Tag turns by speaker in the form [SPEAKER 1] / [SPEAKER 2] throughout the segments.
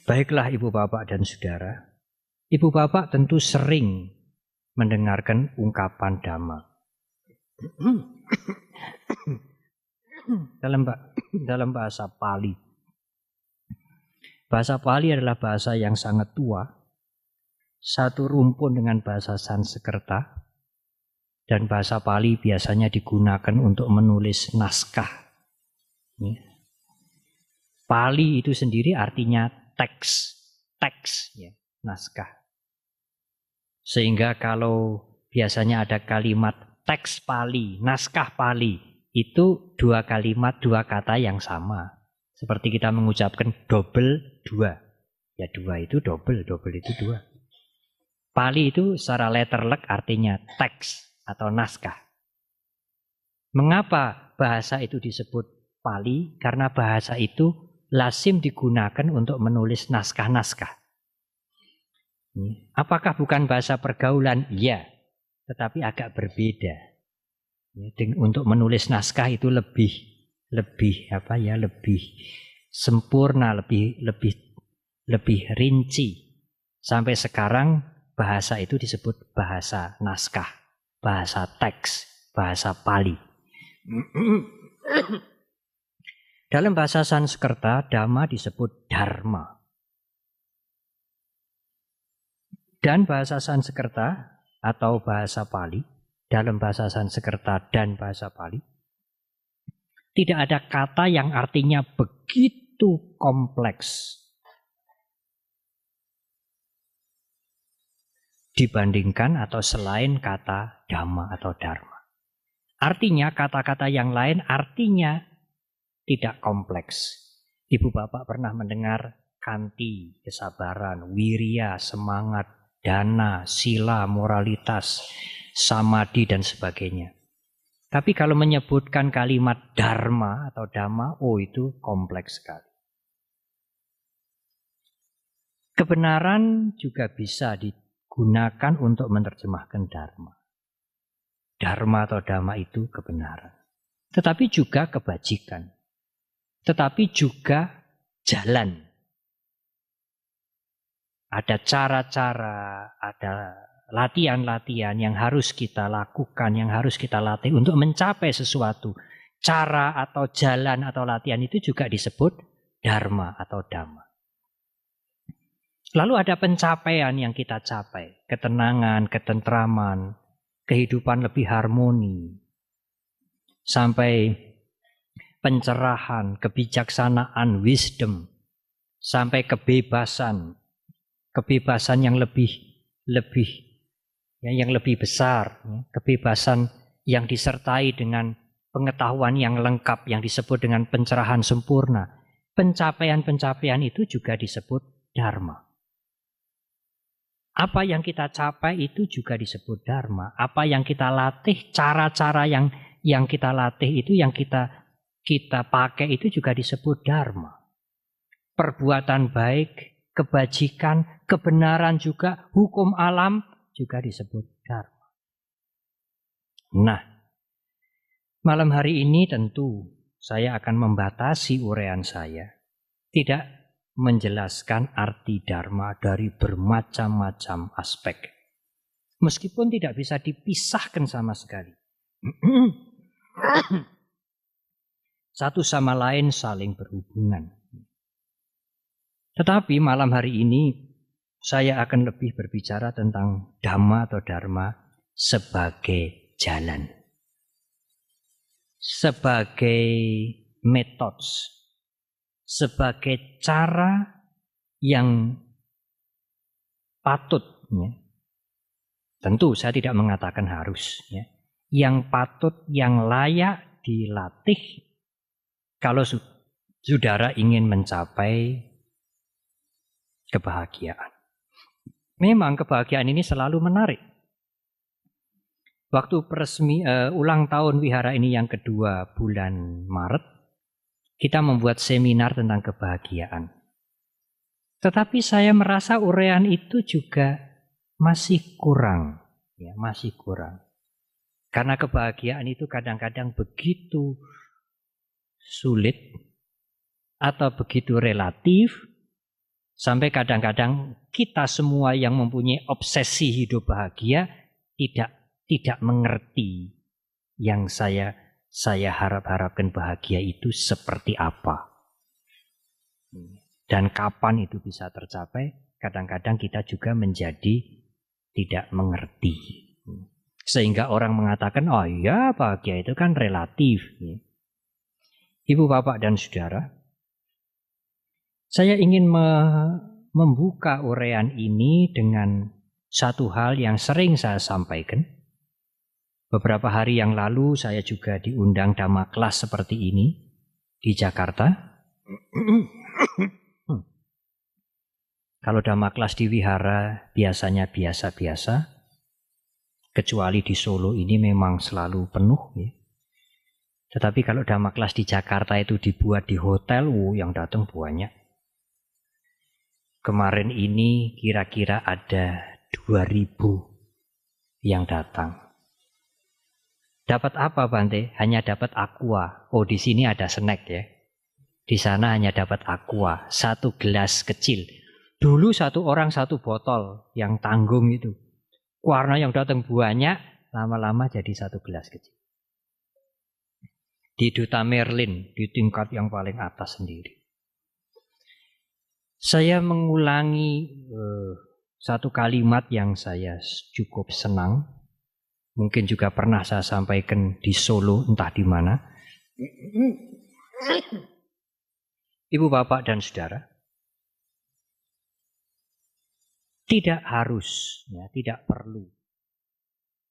[SPEAKER 1] Baiklah ibu bapak dan saudara, ibu bapak tentu sering mendengarkan ungkapan Dhamma. Dalam bahasa Pali. Bahasa Pali adalah bahasa yang sangat tua, satu rumpun dengan bahasa Sanskerta, dan bahasa Pali biasanya digunakan untuk menulis naskah. Pali itu sendiri artinya teks, ya, naskah. Sehingga kalau biasanya ada kalimat teks Pali, naskah Pali, itu dua kalimat, dua kata yang sama. Seperti kita mengucapkan double dua. Ya dua itu double itu dua. Pali itu secara letterlek artinya teks atau naskah. Mengapa bahasa itu disebut Pali? Karena bahasa itu lazim digunakan untuk menulis naskah-naskah. Apakah bukan bahasa pergaulan? Iya, tetapi agak berbeda. Untuk menulis naskah itu lebih sempurna, lebih rinci. Sampai sekarang bahasa itu disebut bahasa naskah, bahasa teks, bahasa Pali. Dalam bahasa Sanskerta, Dhamma disebut Dharma. Dan bahasa Sanskerta atau bahasa Pali, dalam bahasa Sanskerta dan bahasa Pali, tidak ada kata yang artinya begitu kompleks dibandingkan atau selain kata Dhamma atau Dharma. Artinya kata-kata yang lain artinya tidak kompleks. Ibu bapak pernah mendengar kanti, kesabaran, wirya, semangat, dana, sila, moralitas, samadhi dan sebagainya. Tapi kalau menyebutkan kalimat dharma atau dhamma, itu kompleks sekali. Kebenaran juga bisa digunakan untuk menerjemahkan dharma. Dharma atau dhamma itu kebenaran. Tetapi juga kebajikan. Tetapi juga jalan. Ada cara-cara, ada latihan-latihan yang harus kita lakukan, yang harus kita latih untuk mencapai sesuatu. Cara atau jalan atau latihan itu juga disebut dharma atau dhamma. Lalu ada pencapaian yang kita capai. Ketenangan, ketentraman, kehidupan lebih harmoni. Sampai pencerahan, kebijaksanaan, wisdom, sampai kebebasan yang lebih besar, kebebasan yang disertai dengan pengetahuan yang lengkap yang disebut dengan pencerahan sempurna. Pencapaian-pencapaian itu juga disebut dharma. Apa yang kita capai itu juga disebut dharma. Apa yang kita latih, cara-cara yang kita latih itu, yang kita pakai itu juga disebut dharma. Perbuatan baik, kebajikan, kebenaran juga, hukum alam juga disebut dharma. Nah, malam hari ini tentu saya akan membatasi uraian saya. Tidak menjelaskan arti dharma dari bermacam-macam aspek. Meskipun tidak bisa dipisahkan sama sekali. Satu sama lain saling berhubungan. Tetapi malam hari ini saya akan lebih berbicara tentang dhamma atau dharma sebagai jalan. Sebagai metode. Sebagai cara yang patut. Tentu saya tidak mengatakan harus. Yang patut, yang layak dilatih kalau saudara ingin mencapai kebahagiaan. Memang kebahagiaan ini selalu menarik. Waktu ulang tahun wihara ini yang kedua bulan Maret, kita membuat seminar tentang kebahagiaan. Tetapi saya merasa uraian itu juga masih kurang. Masih kurang. Karena kebahagiaan itu kadang-kadang begitu sulit atau begitu relatif Sampai kadang-kadang kita semua yang mempunyai obsesi hidup bahagia tidak mengerti yang saya harapkan bahagia itu seperti apa. Dan kapan itu bisa tercapai, kadang-kadang kita juga menjadi tidak mengerti. Sehingga orang mengatakan, oh ya bahagia itu kan relatif. Ibu, bapak, dan saudara, saya ingin membuka uraian ini dengan satu hal yang sering saya sampaikan. Beberapa hari yang lalu saya juga diundang dhamma kelas seperti ini di Jakarta. Kalau dhamma kelas di wihara biasanya biasa-biasa, kecuali di Solo ini memang selalu penuh. Ya. Tetapi kalau dhamma kelas di Jakarta itu dibuat di hotel, yang datang banyak. Kemarin ini kira-kira ada 2.000 yang datang. Dapat apa Bante? Hanya dapat aqua. Oh, di sini ada snack ya. Di sana hanya dapat aqua, 1 gelas kecil. Dulu 1 orang 1 botol yang tanggung itu. Karena yang datang banyak, lama-lama jadi 1 gelas kecil. Di Duta Merlin, di tingkat yang paling atas sendiri. Saya mengulangi satu kalimat yang saya cukup senang. Mungkin juga pernah saya sampaikan di Solo, entah di mana. Ibu, bapak, dan saudara, tidak harus, ya, tidak perlu.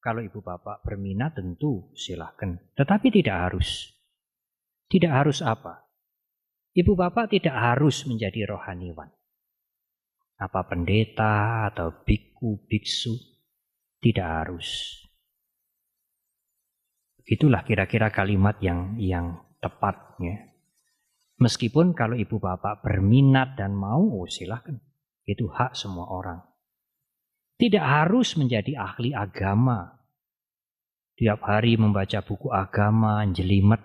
[SPEAKER 1] Kalau ibu bapak berminat tentu silahkan. Tetapi tidak harus. Tidak harus apa? Ibu bapak tidak harus menjadi rohaniwan. Apa pendeta atau biku, biksu. Tidak harus. Itulah kira-kira kalimat yang tepat. Ya. Meskipun kalau ibu bapak berminat dan mau, silahkan. Itu hak semua orang. Tidak harus menjadi ahli agama. Tiap hari membaca buku agama, jelimet.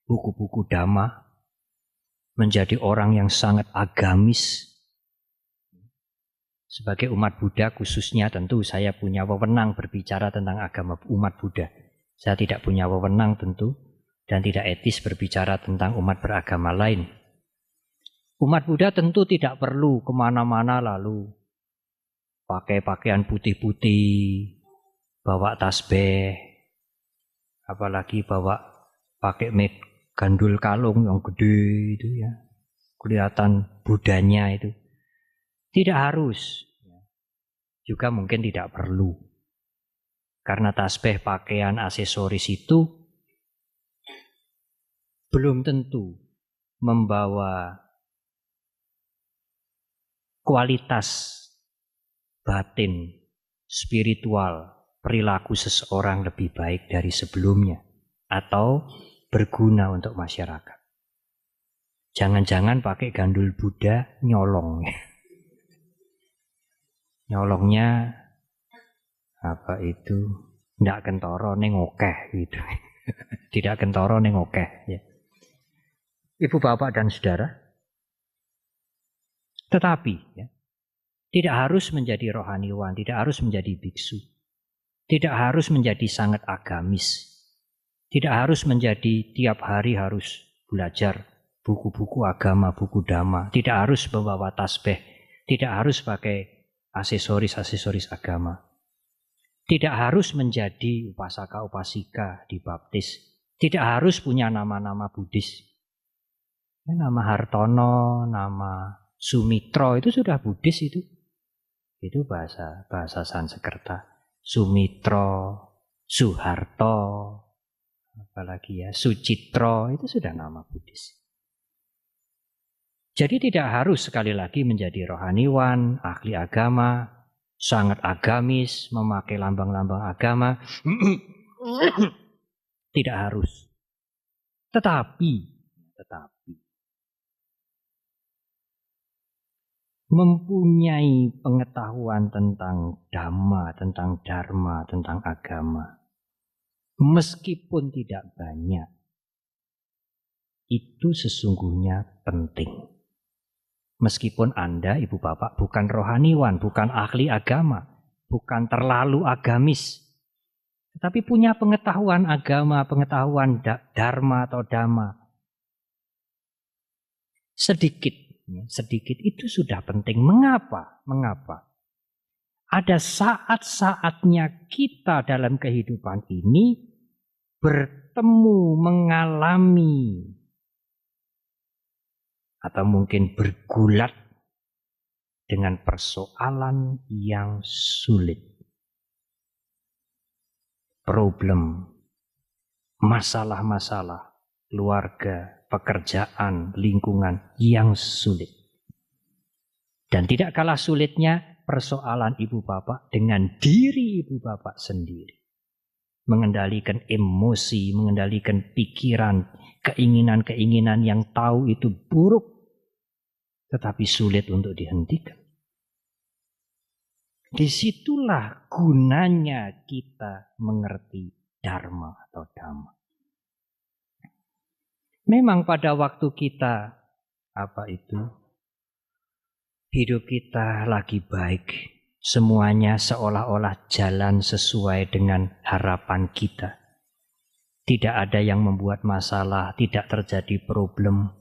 [SPEAKER 1] Buku-buku dhamma. Menjadi orang yang sangat agamis. Sebagai umat Buddha khususnya tentu saya punya wewenang berbicara tentang agama umat Buddha. Saya tidak punya wewenang tentu dan tidak etis berbicara tentang umat beragama lain. Umat Buddha tentu tidak perlu kemana-mana lalu pakai pakaian putih-putih, bawa tasbih, apalagi pakai gandul kalung yang gede itu ya, kelihatan Budanya itu. Tidak harus, juga mungkin tidak perlu, karena tasbih, pakaian, aksesoris itu belum tentu membawa kualitas batin, spiritual, perilaku seseorang lebih baik dari sebelumnya atau berguna untuk masyarakat. Jangan-jangan pakai gandul Buddha nyolong. Nyolongnya apa itu? Ndak kentoro ning okeh gitu. Tidak kentoro ning okeh ya. Ibu bapak dan saudara, tetapi ya, tidak harus menjadi rohaniwan, tidak harus menjadi biksu. Tidak harus menjadi sangat agamis. Tidak harus menjadi tiap hari harus belajar buku-buku agama, buku dhamma. Tidak harus membawa tasbih. Tidak harus pakai aksesoris-aksesoris agama. Tidak harus menjadi upasaka-upasika dibaptis. Tidak harus punya nama-nama Buddhis. Nama Hartono, nama Sumitro itu sudah Buddhis itu. Itu bahasa Sanskerta. Sumitro, Suharto, apalagi ya Sucitro, itu sudah nama Buddhis. Jadi tidak harus sekali lagi menjadi rohaniwan, ahli agama, sangat agamis, memakai lambang-lambang agama. Tidak harus. Tetapi mempunyai pengetahuan tentang dhamma, tentang dharma, tentang agama. Meskipun tidak banyak, itu sesungguhnya penting. Meskipun Anda, Ibu Bapak, bukan rohaniwan, bukan ahli agama, bukan terlalu agamis, tetapi punya pengetahuan agama, pengetahuan dharma atau dhamma. Sedikit itu sudah penting. Mengapa? Ada saat-saatnya kita dalam kehidupan ini bertemu, mengalami, atau mungkin bergulat dengan persoalan yang sulit. Problem, masalah-masalah, keluarga, pekerjaan, lingkungan yang sulit. Dan tidak kalah sulitnya persoalan ibu bapak dengan diri ibu bapak sendiri. Mengendalikan emosi, mengendalikan pikiran, keinginan-keinginan yang tahu itu buruk, tetapi sulit untuk dihentikan. Disitulah gunanya kita mengerti dharma atau dhamma. Memang pada waktu kita hidup kita lagi baik, semuanya seolah-olah jalan sesuai dengan harapan kita. Tidak ada yang membuat masalah, tidak terjadi problem,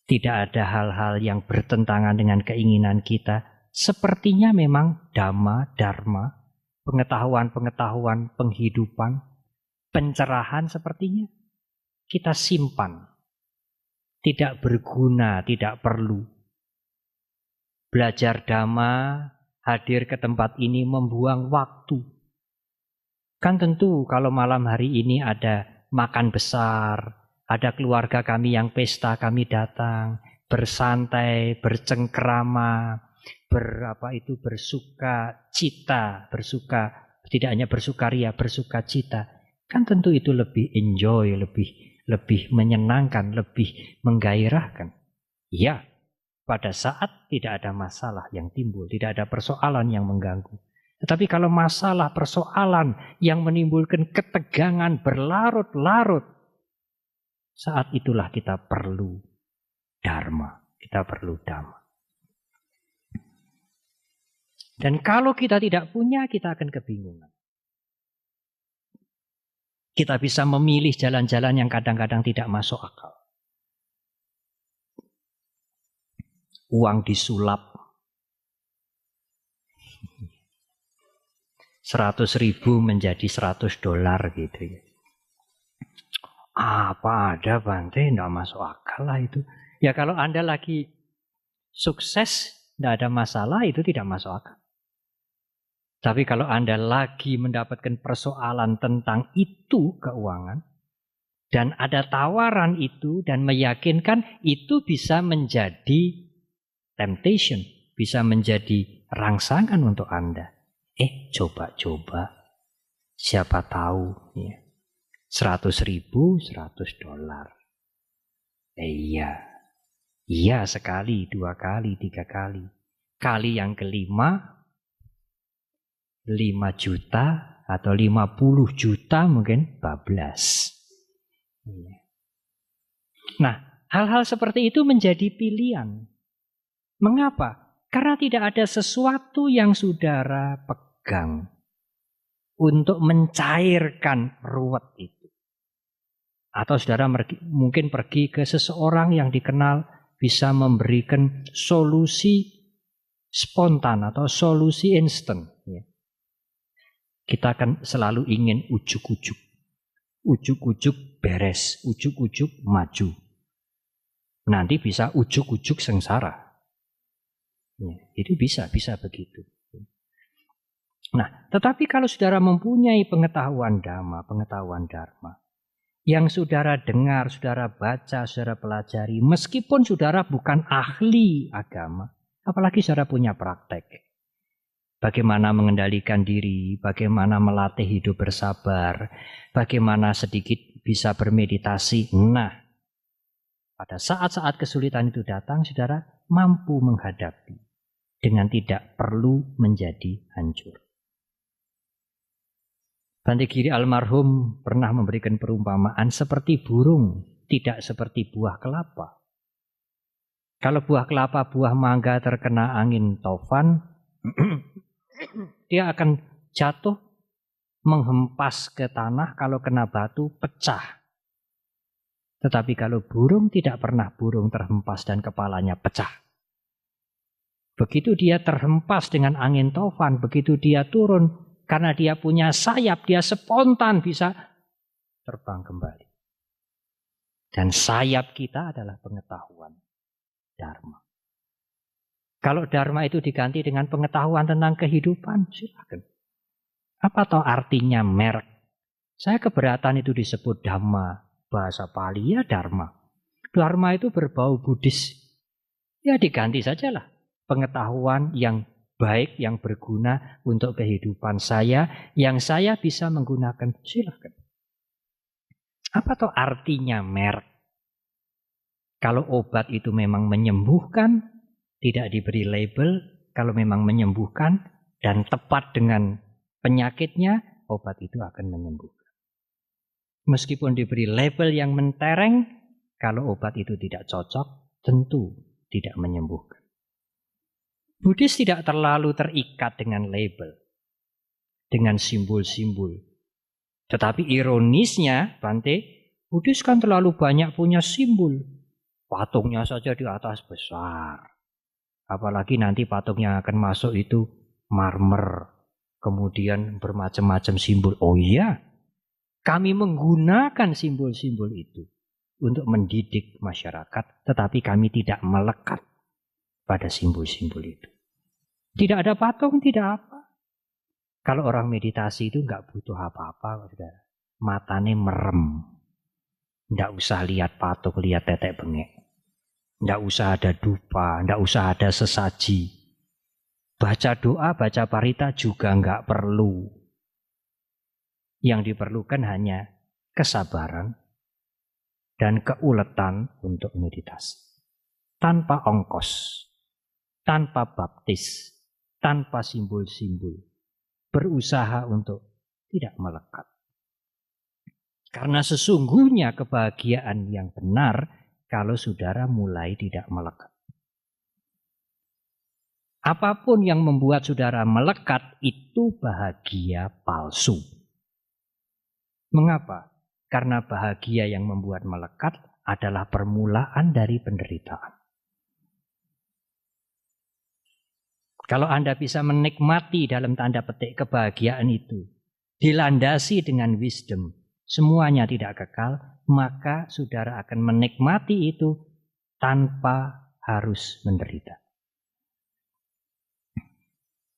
[SPEAKER 1] tidak ada hal-hal yang bertentangan dengan keinginan kita. Sepertinya memang dhamma, dharma, pengetahuan-pengetahuan penghidupan, pencerahan sepertinya kita simpan. Tidak berguna, tidak perlu. Belajar dhamma, hadir ke tempat ini membuang waktu. Kan tentu kalau malam hari ini ada makan besar, ada keluarga kami yang pesta, kami datang, bersantai, bercengkrama, bersuka cita, tidak hanya bersukaria, bersuka cita. Kan tentu itu lebih enjoy, lebih menyenangkan, lebih menggairahkan. Ya, pada saat tidak ada masalah yang timbul, tidak ada persoalan yang mengganggu. Tetapi kalau masalah, persoalan yang menimbulkan ketegangan berlarut-larut, saat itulah kita perlu dharma, kita perlu dhamma. Dan kalau kita tidak punya, kita akan kebingungan. Kita bisa memilih jalan-jalan yang kadang-kadang tidak masuk akal. Uang disulap. 100.000 menjadi $100 gitu ya. Apa ada Bante, tidak masuk akal lah itu. Ya kalau Anda lagi sukses, tidak ada masalah, itu tidak masuk akal. Tapi kalau Anda lagi mendapatkan persoalan tentang itu keuangan, dan ada tawaran itu dan meyakinkan, itu bisa menjadi temptation, bisa menjadi rangsangan untuk Anda. Coba-coba, siapa tahu ya. 100.000, $100. Iya sekali, 2 kali, 3 kali. Kali yang kelima, 5 juta atau 50 juta mungkin bablas. Nah, hal-hal seperti itu menjadi pilihan. Mengapa? Karena tidak ada sesuatu yang saudara pegang untuk mencairkan ruwet itu. Atau saudara mungkin pergi ke seseorang yang dikenal bisa memberikan solusi spontan atau solusi instan. Kita akan selalu ingin ujuk-ujuk. Ujuk-ujuk beres, ujuk-ujuk maju. Nanti bisa ujuk-ujuk sengsara. Itu bisa begitu. Nah, tetapi kalau saudara mempunyai pengetahuan dhamma, pengetahuan dharma, yang saudara dengar, saudara baca, saudara pelajari, meskipun saudara bukan ahli agama, apalagi saudara punya praktek. Bagaimana mengendalikan diri, bagaimana melatih hidup bersabar, bagaimana sedikit bisa bermeditasi. Nah, pada saat-saat kesulitan itu datang, saudara mampu menghadapi dengan tidak perlu menjadi hancur. Bante Giri almarhum pernah memberikan perumpamaan seperti burung tidak seperti buah kelapa. Kalau buah kelapa, buah mangga terkena angin taufan, dia akan jatuh, menghempas ke tanah, kalau kena batu pecah. Tetapi kalau burung tidak pernah burung terhempas dan kepalanya pecah. Begitu dia terhempas dengan angin taufan, begitu dia turun, karena dia punya sayap, dia spontan bisa terbang kembali. Dan sayap kita adalah pengetahuan Dharma. Kalau Dharma itu diganti dengan pengetahuan tentang kehidupan, silakan. Apa toh artinya merek? Saya keberatan itu disebut Dhamma. Bahasa Pali ya Dharma. Dharma itu berbau Buddhis. Ya diganti sajalah. Pengetahuan yang baik, yang berguna untuk kehidupan saya, yang saya bisa menggunakan, silakan. Apa toh artinya merek? Kalau obat itu memang menyembuhkan, tidak diberi label. Kalau memang menyembuhkan dan tepat dengan penyakitnya, obat itu akan menyembuhkan. Meskipun diberi label yang mentereng, kalau obat itu tidak cocok, tentu tidak menyembuhkan. Buddhis tidak terlalu terikat dengan label, dengan simbol-simbol. Tetapi ironisnya, Bante, Buddhis kan terlalu banyak punya simbol. Patungnya saja di atas besar. Apalagi nanti patung yang akan masuk itu marmer. Kemudian bermacam-macam simbol. Oh iya, kami menggunakan simbol-simbol itu untuk mendidik masyarakat. Tetapi kami tidak melekat pada simbol-simbol itu. Tidak ada patung, tidak apa. Kalau orang meditasi itu nggak butuh apa-apa, saudara. Matanya merem. Nggak usah lihat patung, lihat tetek bengek. Nggak usah ada dupa, nggak usah ada sesaji. Baca doa, baca parita juga nggak perlu. Yang diperlukan hanya kesabaran dan keuletan untuk meditasi. Tanpa ongkos, tanpa baptis, tanpa simbol-simbol. Berusaha untuk tidak melekat. Karena sesungguhnya kebahagiaan yang benar kalau saudara mulai tidak melekat. Apapun yang membuat saudara melekat itu bahagia palsu. Mengapa? Karena bahagia yang membuat melekat adalah permulaan dari penderitaan. Kalau Anda bisa menikmati dalam tanda petik kebahagiaan itu, dilandasi dengan wisdom, semuanya tidak kekal, maka saudara akan menikmati itu tanpa harus menderita.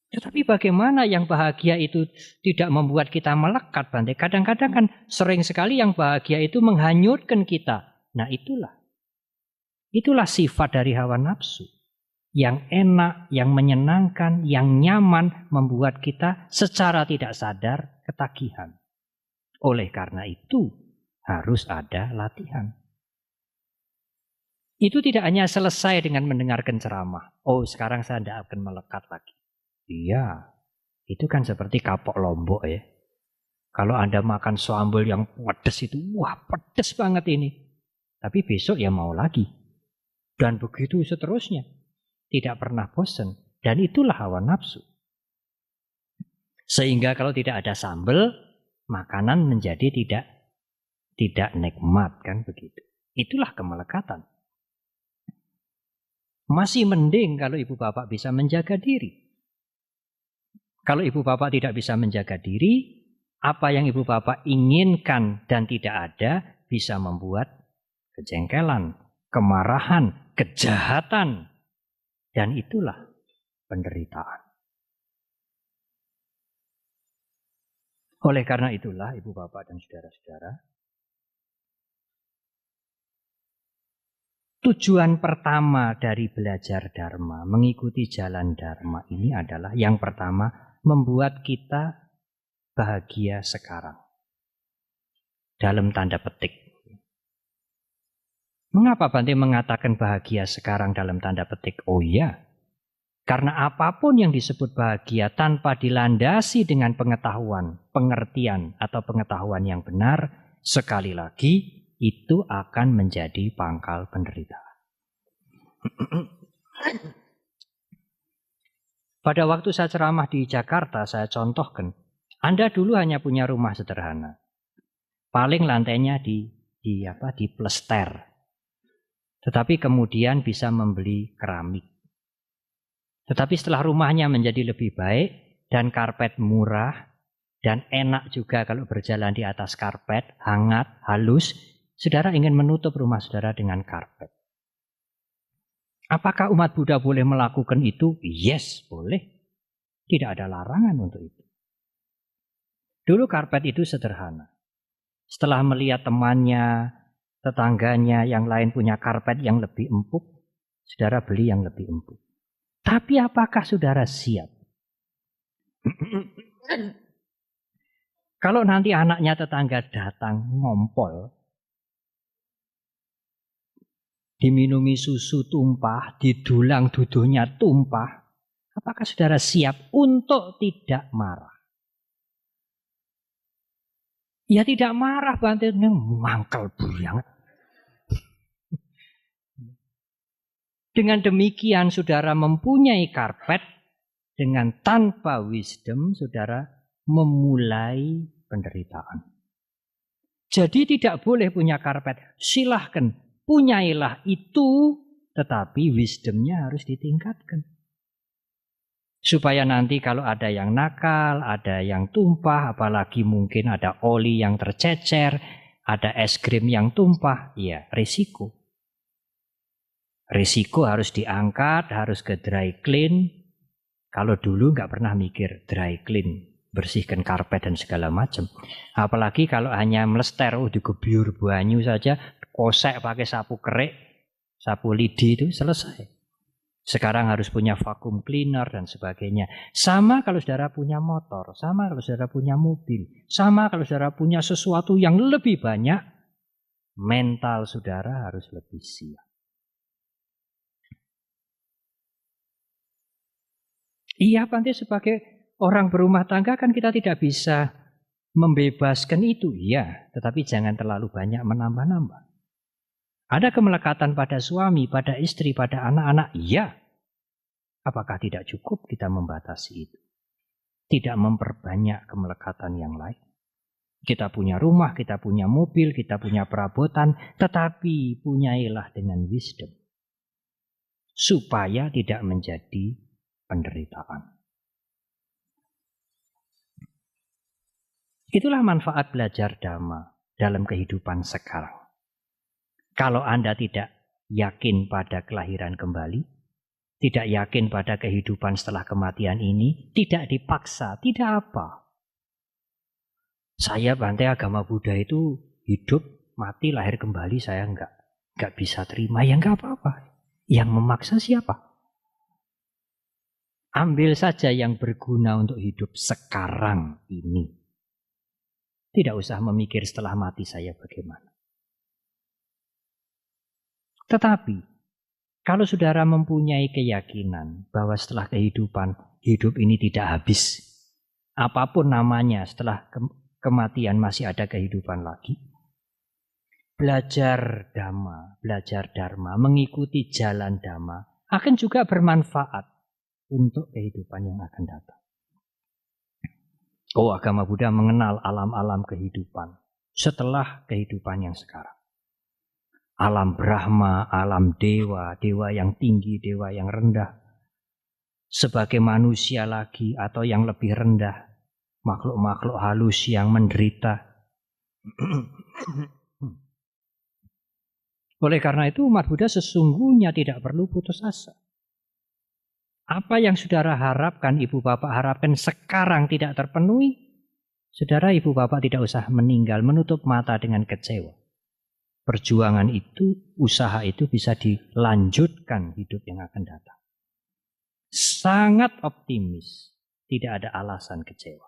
[SPEAKER 1] Tetapi bagaimana yang bahagia itu tidak membuat kita melekat, Bante? Kadang-kadang kan sering sekali yang bahagia itu menghanyutkan kita. Nah itulah sifat dari hawa nafsu. Yang enak, yang menyenangkan, yang nyaman membuat kita secara tidak sadar ketagihan. Oleh karena itu harus ada latihan. Itu tidak hanya selesai dengan mendengarkan ceramah. Oh sekarang saya tidak akan melekat lagi. Iya, itu kan seperti kapok Lombok ya. Kalau Anda makan sambal yang pedas itu, wah pedas banget ini. Tapi besok ya mau lagi. Dan begitu seterusnya. Tidak pernah bosan. Dan itulah hawa nafsu. Sehingga kalau tidak ada sambal, makanan menjadi tidak nikmat kan begitu. Itulah kemelekatan. Masih mending kalau ibu bapak bisa menjaga diri. Kalau ibu bapak tidak bisa menjaga diri, apa yang ibu bapak inginkan dan tidak ada bisa membuat kejengkelan, kemarahan, kejahatan. Dan itulah penderitaan. Oleh karena itulah ibu bapak dan saudara-saudara, tujuan pertama dari belajar Dharma, mengikuti jalan Dharma ini adalah yang pertama, membuat kita bahagia sekarang. Dalam tanda petik. Mengapa Bante mengatakan bahagia sekarang dalam tanda petik? Oh iya, karena apapun yang disebut bahagia tanpa dilandasi dengan pengetahuan, pengertian atau pengetahuan yang benar, sekali lagi itu akan menjadi pangkal penderitaan. Pada waktu saya ceramah di Jakarta, saya contohkan, Anda dulu hanya punya rumah sederhana. Paling lantainya di plester. Tetapi kemudian bisa membeli keramik. Tetapi setelah rumahnya menjadi lebih baik dan karpet murah dan enak juga kalau berjalan di atas karpet, hangat, halus, saudara ingin menutup rumah saudara dengan karpet. Apakah umat Buddha boleh melakukan itu? Yes, boleh. Tidak ada larangan untuk itu. Dulu karpet itu sederhana. Setelah melihat temannya, tetangganya yang lain punya karpet yang lebih empuk, saudara beli yang lebih empuk. Tapi apakah saudara siap? Kalau nanti anaknya tetangga datang ngompol, diminumi susu tumpah, didulang duduhnya tumpah, apakah saudara siap untuk tidak marah? Ya tidak marah, bantunya mangkal banget. Dengan demikian saudara mempunyai karpet, dengan tanpa wisdom saudara memulai penderitaan. Jadi tidak boleh punya karpet. Silahkan, punyailah itu, tetapi wisdomnya harus ditingkatkan. Supaya nanti kalau ada yang nakal, ada yang tumpah, apalagi mungkin ada oli yang tercecer, ada es krim yang tumpah, ya risiko. Risiko harus diangkat, harus ke dry clean. Kalau dulu nggak pernah mikir dry clean, bersihkan karpet dan segala macam. Apalagi kalau hanya melester, digebyur banyu saja, kosek pakai sapu kerik, sapu lidi itu selesai. Sekarang harus punya vacuum cleaner dan sebagainya. Sama kalau saudara punya motor, sama kalau saudara punya mobil, sama kalau saudara punya sesuatu yang lebih banyak, mental saudara harus lebih siap. Iya, Bante, sebagai orang berumah tangga kan kita tidak bisa membebaskan itu. Iya, tetapi jangan terlalu banyak menambah-nambah. Ada kemelekatan pada suami, pada istri, pada anak-anak. Iya. Apakah tidak cukup kita membatasi itu? Tidak memperbanyak kemelekatan yang lain. Kita punya rumah, kita punya mobil, kita punya perabotan, tetapi punyailah dengan wisdom. Supaya tidak menjadi penderitaan. Itulah manfaat belajar Dhamma dalam kehidupan sekarang. Kalau Anda tidak yakin pada kelahiran kembali, tidak yakin pada kehidupan setelah kematian ini, tidak dipaksa, tidak apa. Saya Bante agama Buddha itu hidup, mati, lahir kembali, saya enggak bisa terima, ya enggak apa-apa. Yang memaksa siapa? Ambil saja yang berguna untuk hidup sekarang ini. Tidak usah memikir setelah mati saya bagaimana. Tetapi, kalau saudara mempunyai keyakinan bahwa setelah kehidupan, hidup ini tidak habis. Apapun namanya, setelah kematian masih ada kehidupan lagi. Belajar Dhamma, belajar Dharma, mengikuti jalan Dhamma akan juga bermanfaat untuk kehidupan yang akan datang. Oh, agama Buddha mengenal alam-alam kehidupan setelah kehidupan yang sekarang. Alam Brahma, alam dewa, dewa yang tinggi, dewa yang rendah. Sebagai manusia lagi atau yang lebih rendah, makhluk-makhluk halus yang menderita. Oleh karena itu umat Buddha sesungguhnya tidak perlu putus asa. Apa yang saudara harapkan, ibu bapak harapkan sekarang tidak terpenuhi, saudara ibu bapak tidak usah meninggal, menutup mata dengan kecewa. Perjuangan itu, usaha itu bisa dilanjutkan hidup yang akan datang. Sangat optimis, tidak ada alasan kecewa.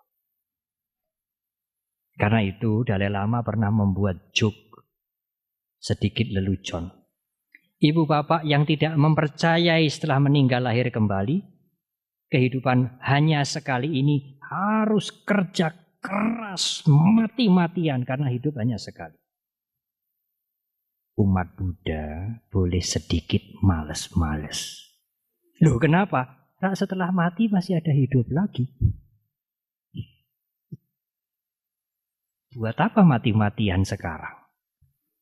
[SPEAKER 1] Karena itu Dalai Lama pernah membuat joke sedikit lelucon. Ibu bapak yang tidak mempercayai setelah meninggal lahir kembali, kehidupan hanya sekali ini harus kerja keras mati-matian karena hidup hanya sekali. umat Buddha boleh sedikit males-males. Loh kenapa? Nah, setelah mati masih ada hidup lagi. Buat apa mati-matian sekarang?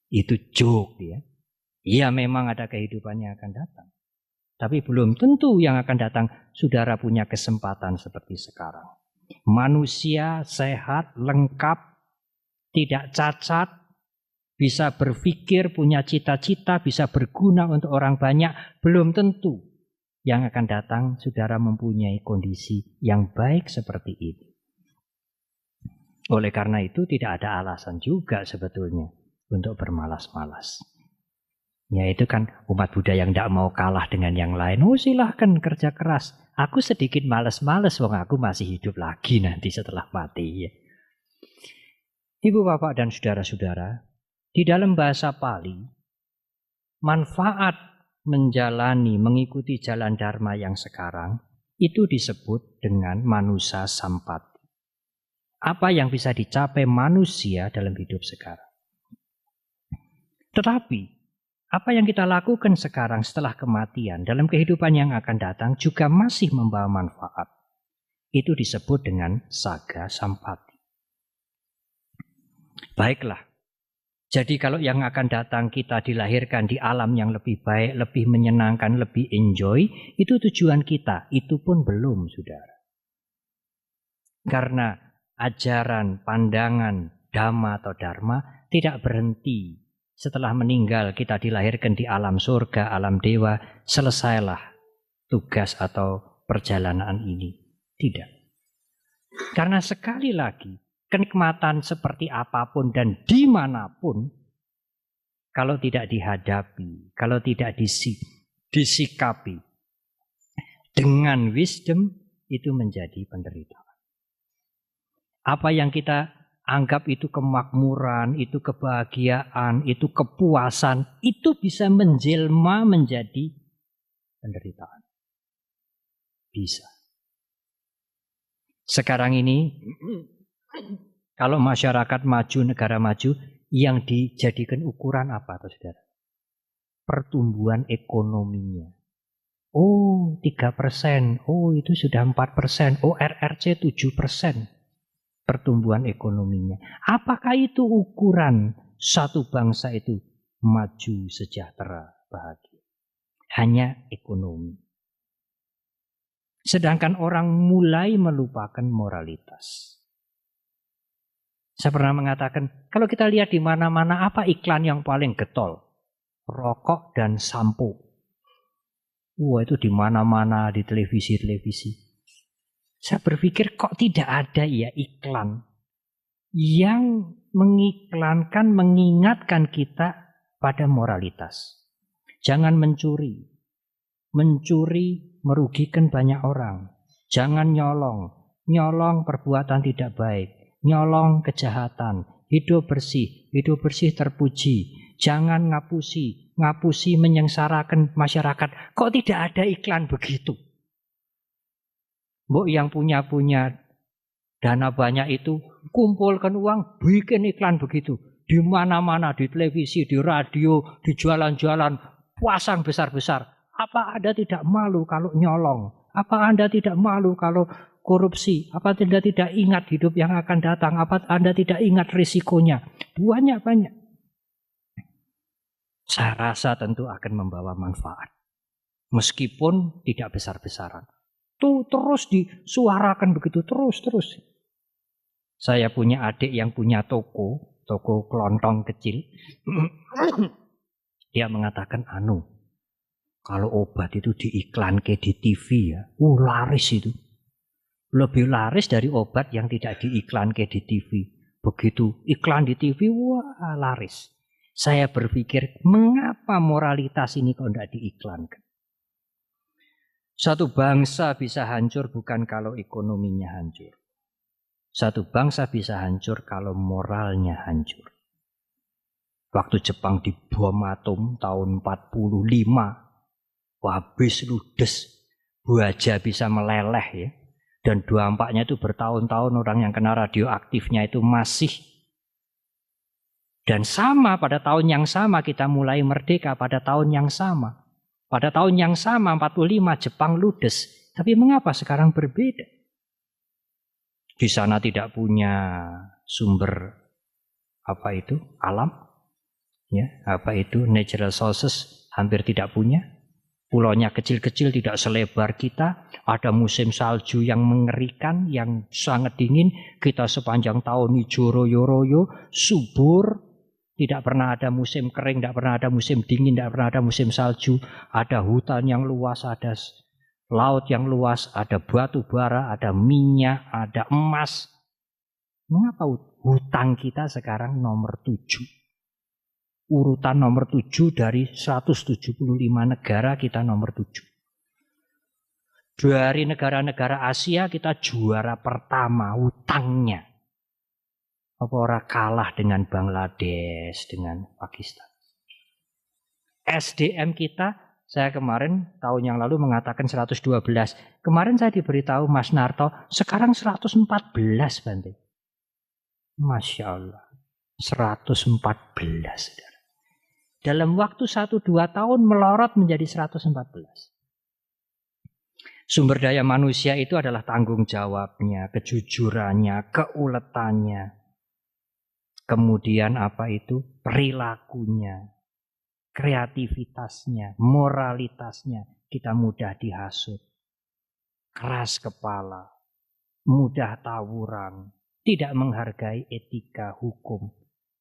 [SPEAKER 1] Itu joke ya. Iya memang ada kehidupan yang akan datang. Tapi belum tentu yang akan datang saudara punya kesempatan seperti sekarang. Manusia sehat, lengkap, tidak cacat, bisa berpikir, punya cita-cita, bisa berguna untuk orang banyak. Belum tentu yang akan datang saudara mempunyai kondisi yang baik seperti ini. Oleh karena itu tidak ada alasan juga sebetulnya untuk bermalas-malas. Ya itu kan umat Buddha yang tidak mau kalah dengan yang lain. Oh silahkan kerja keras. Aku sedikit malas-malas, wong aku masih hidup lagi nanti setelah mati. Ya. Ibu bapak dan saudara-saudara, di dalam bahasa Pali, manfaat menjalani, mengikuti jalan dharma yang sekarang, itu disebut dengan manusa sampati. Apa yang bisa dicapai manusia dalam hidup sekarang. Tetapi, apa yang kita lakukan sekarang setelah kematian, dalam kehidupan yang akan datang, juga masih membawa manfaat. Itu disebut dengan saga sampati. Baiklah. Jadi kalau yang akan datang kita dilahirkan di alam yang lebih baik, lebih menyenangkan, lebih enjoy, itu tujuan kita. Itu pun belum, saudara. Karena ajaran, pandangan, dhamma atau dharma tidak berhenti. Setelah meninggal kita dilahirkan di alam surga, alam dewa, selesailah tugas atau perjalanan ini. Tidak. Karena sekali lagi, kenikmatan seperti apapun dan dimanapun, kalau tidak dihadapi, kalau tidak disikapi dengan wisdom, itu menjadi penderitaan. Apa yang kita anggap itu kemakmuran, itu kebahagiaan, itu kepuasan, itu bisa menjelma menjadi penderitaan. Bisa. Sekarang ini, kalau masyarakat maju, negara maju, yang dijadikan ukuran apa, saudara? Pertumbuhan ekonominya. Oh, 3%. Oh, itu sudah 4%. Oh, RRC 7%. Pertumbuhan ekonominya. Apakah itu ukuran satu bangsa itu maju, sejahtera, bahagia? Hanya ekonomi. Sedangkan orang mulai melupakan moralitas. Saya pernah mengatakan, kalau kita lihat di mana-mana apa iklan yang paling getol? Rokok dan sampo. Wah, itu di mana-mana, di televisi-televisi. Saya berpikir kok tidak ada ya iklan yang mengiklankan, mengingatkan kita pada moralitas. Jangan mencuri. Mencuri merugikan banyak orang. Jangan nyolong. Nyolong perbuatan tidak baik. Nyolong kejahatan. Hidup bersih terpuji. Jangan ngapusi. Ngapusi menyengsarakan masyarakat. Kok tidak ada iklan begitu? Mbok yang punya dana banyak itu kumpulkan uang, bikin iklan begitu. Di mana-mana, di televisi, di radio, di jualan-jualan, pasang besar-besar. Apa Anda tidak malu kalau nyolong? Apa Anda tidak malu kalau korupsi? Apa Anda tidak ingat hidup yang akan datang? Apa Anda tidak ingat risikonya? Banyak-banyak. Saya rasa tentu akan membawa manfaat. Meskipun tidak besar-besaran. Tuh terus disuarakan begitu, terus. Saya punya adik yang punya toko kelontong kecil. Dia mengatakan, kalau obat itu diiklankan di TV ya, laris itu. Lebih laris dari obat yang tidak diiklankan di TV. Begitu iklan di TV, wah laris. Saya berpikir, mengapa moralitas ini kok tidak diiklankan? Satu bangsa bisa hancur bukan kalau ekonominya hancur. Satu bangsa bisa hancur kalau moralnya hancur. Waktu Jepang dibom atom tahun 45, habis ludes, buaja bisa meleleh ya. Dan dampaknya itu bertahun-tahun orang yang kena radioaktifnya itu masih Dan sama pada tahun yang sama kita mulai merdeka pada tahun yang sama. Pada tahun yang sama 45 Jepang ludes. Tapi mengapa sekarang berbeda? Di sana tidak punya sumber alam, ya, natural sources hampir tidak punya. Pulaunya kecil-kecil tidak selebar kita. Ada musim salju yang mengerikan, yang sangat dingin. Kita sepanjang tahun hijau royo-royo, subur. Tidak pernah ada musim kering, tidak pernah ada musim dingin, tidak pernah ada musim salju. Ada hutan yang luas, ada laut yang luas, ada batu bara, ada minyak, ada emas. Mengapa hutang kita sekarang nomor 7? Urutan nomor 7 dari 175 negara kita nomor 7. Dari negara-negara Asia kita juara pertama hutangnya. Apa ora kalah dengan Bangladesh, dengan Pakistan. SDM kita, saya kemarin tahun yang lalu mengatakan 112. Kemarin saya diberitahu Mas Narto, sekarang 114 Bante. Masya Allah, 114 saudara. Dalam waktu 1-2 tahun melorot menjadi 114. Sumber daya manusia itu adalah tanggung jawabnya, kejujurannya, keuletannya. Kemudian perilakunya, kreativitasnya, moralitasnya. Kita mudah dihasut, keras kepala, mudah tawuran, tidak menghargai etika hukum.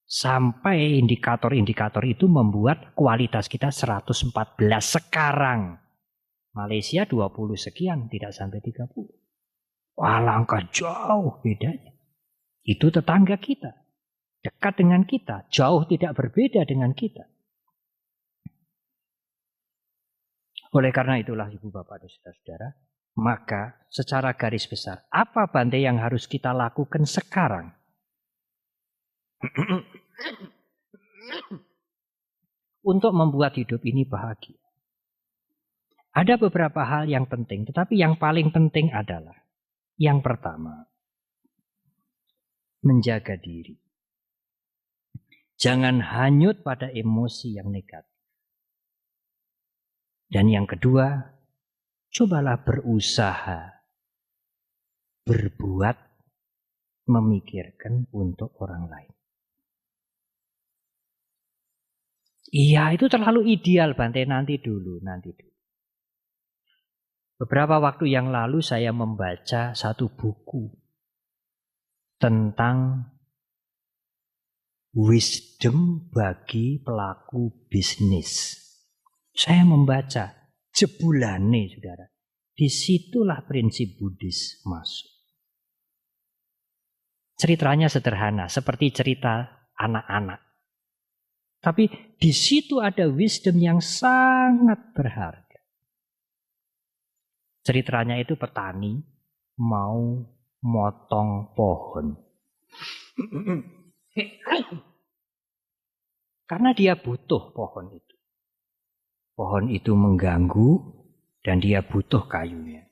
[SPEAKER 1] Sampai indikator-indikator itu membuat kualitas kita 114 sekarang. Malaysia 20 sekian, tidak sampai 30. Wah, langkah jauh bedanya. Itu tetangga kita. Dekat dengan kita, jauh tidak berbeda dengan kita. Oleh karena itulah Ibu Bapak dan Saudara-saudara, maka secara garis besar, apa Bante yang harus kita lakukan sekarang? Untuk membuat hidup ini bahagia. Ada beberapa hal yang penting, tetapi yang paling penting adalah yang pertama, menjaga diri. Jangan hanyut pada emosi yang negatif. Dan yang kedua, cobalah berusaha berbuat, memikirkan untuk orang lain. Iya, itu terlalu ideal Bante, nanti dulu. Beberapa waktu yang lalu saya membaca satu buku tentang wisdom bagi pelaku bisnis. Saya membaca jebulane, saudara. Disitulah prinsip Buddhis masuk. Ceritanya sederhana, seperti cerita anak-anak. Tapi di situ ada wisdom yang sangat berharga. Ceritanya itu petani mau motong pohon. Karena dia butuh pohon itu. Pohon itu mengganggu dan dia butuh kayunya.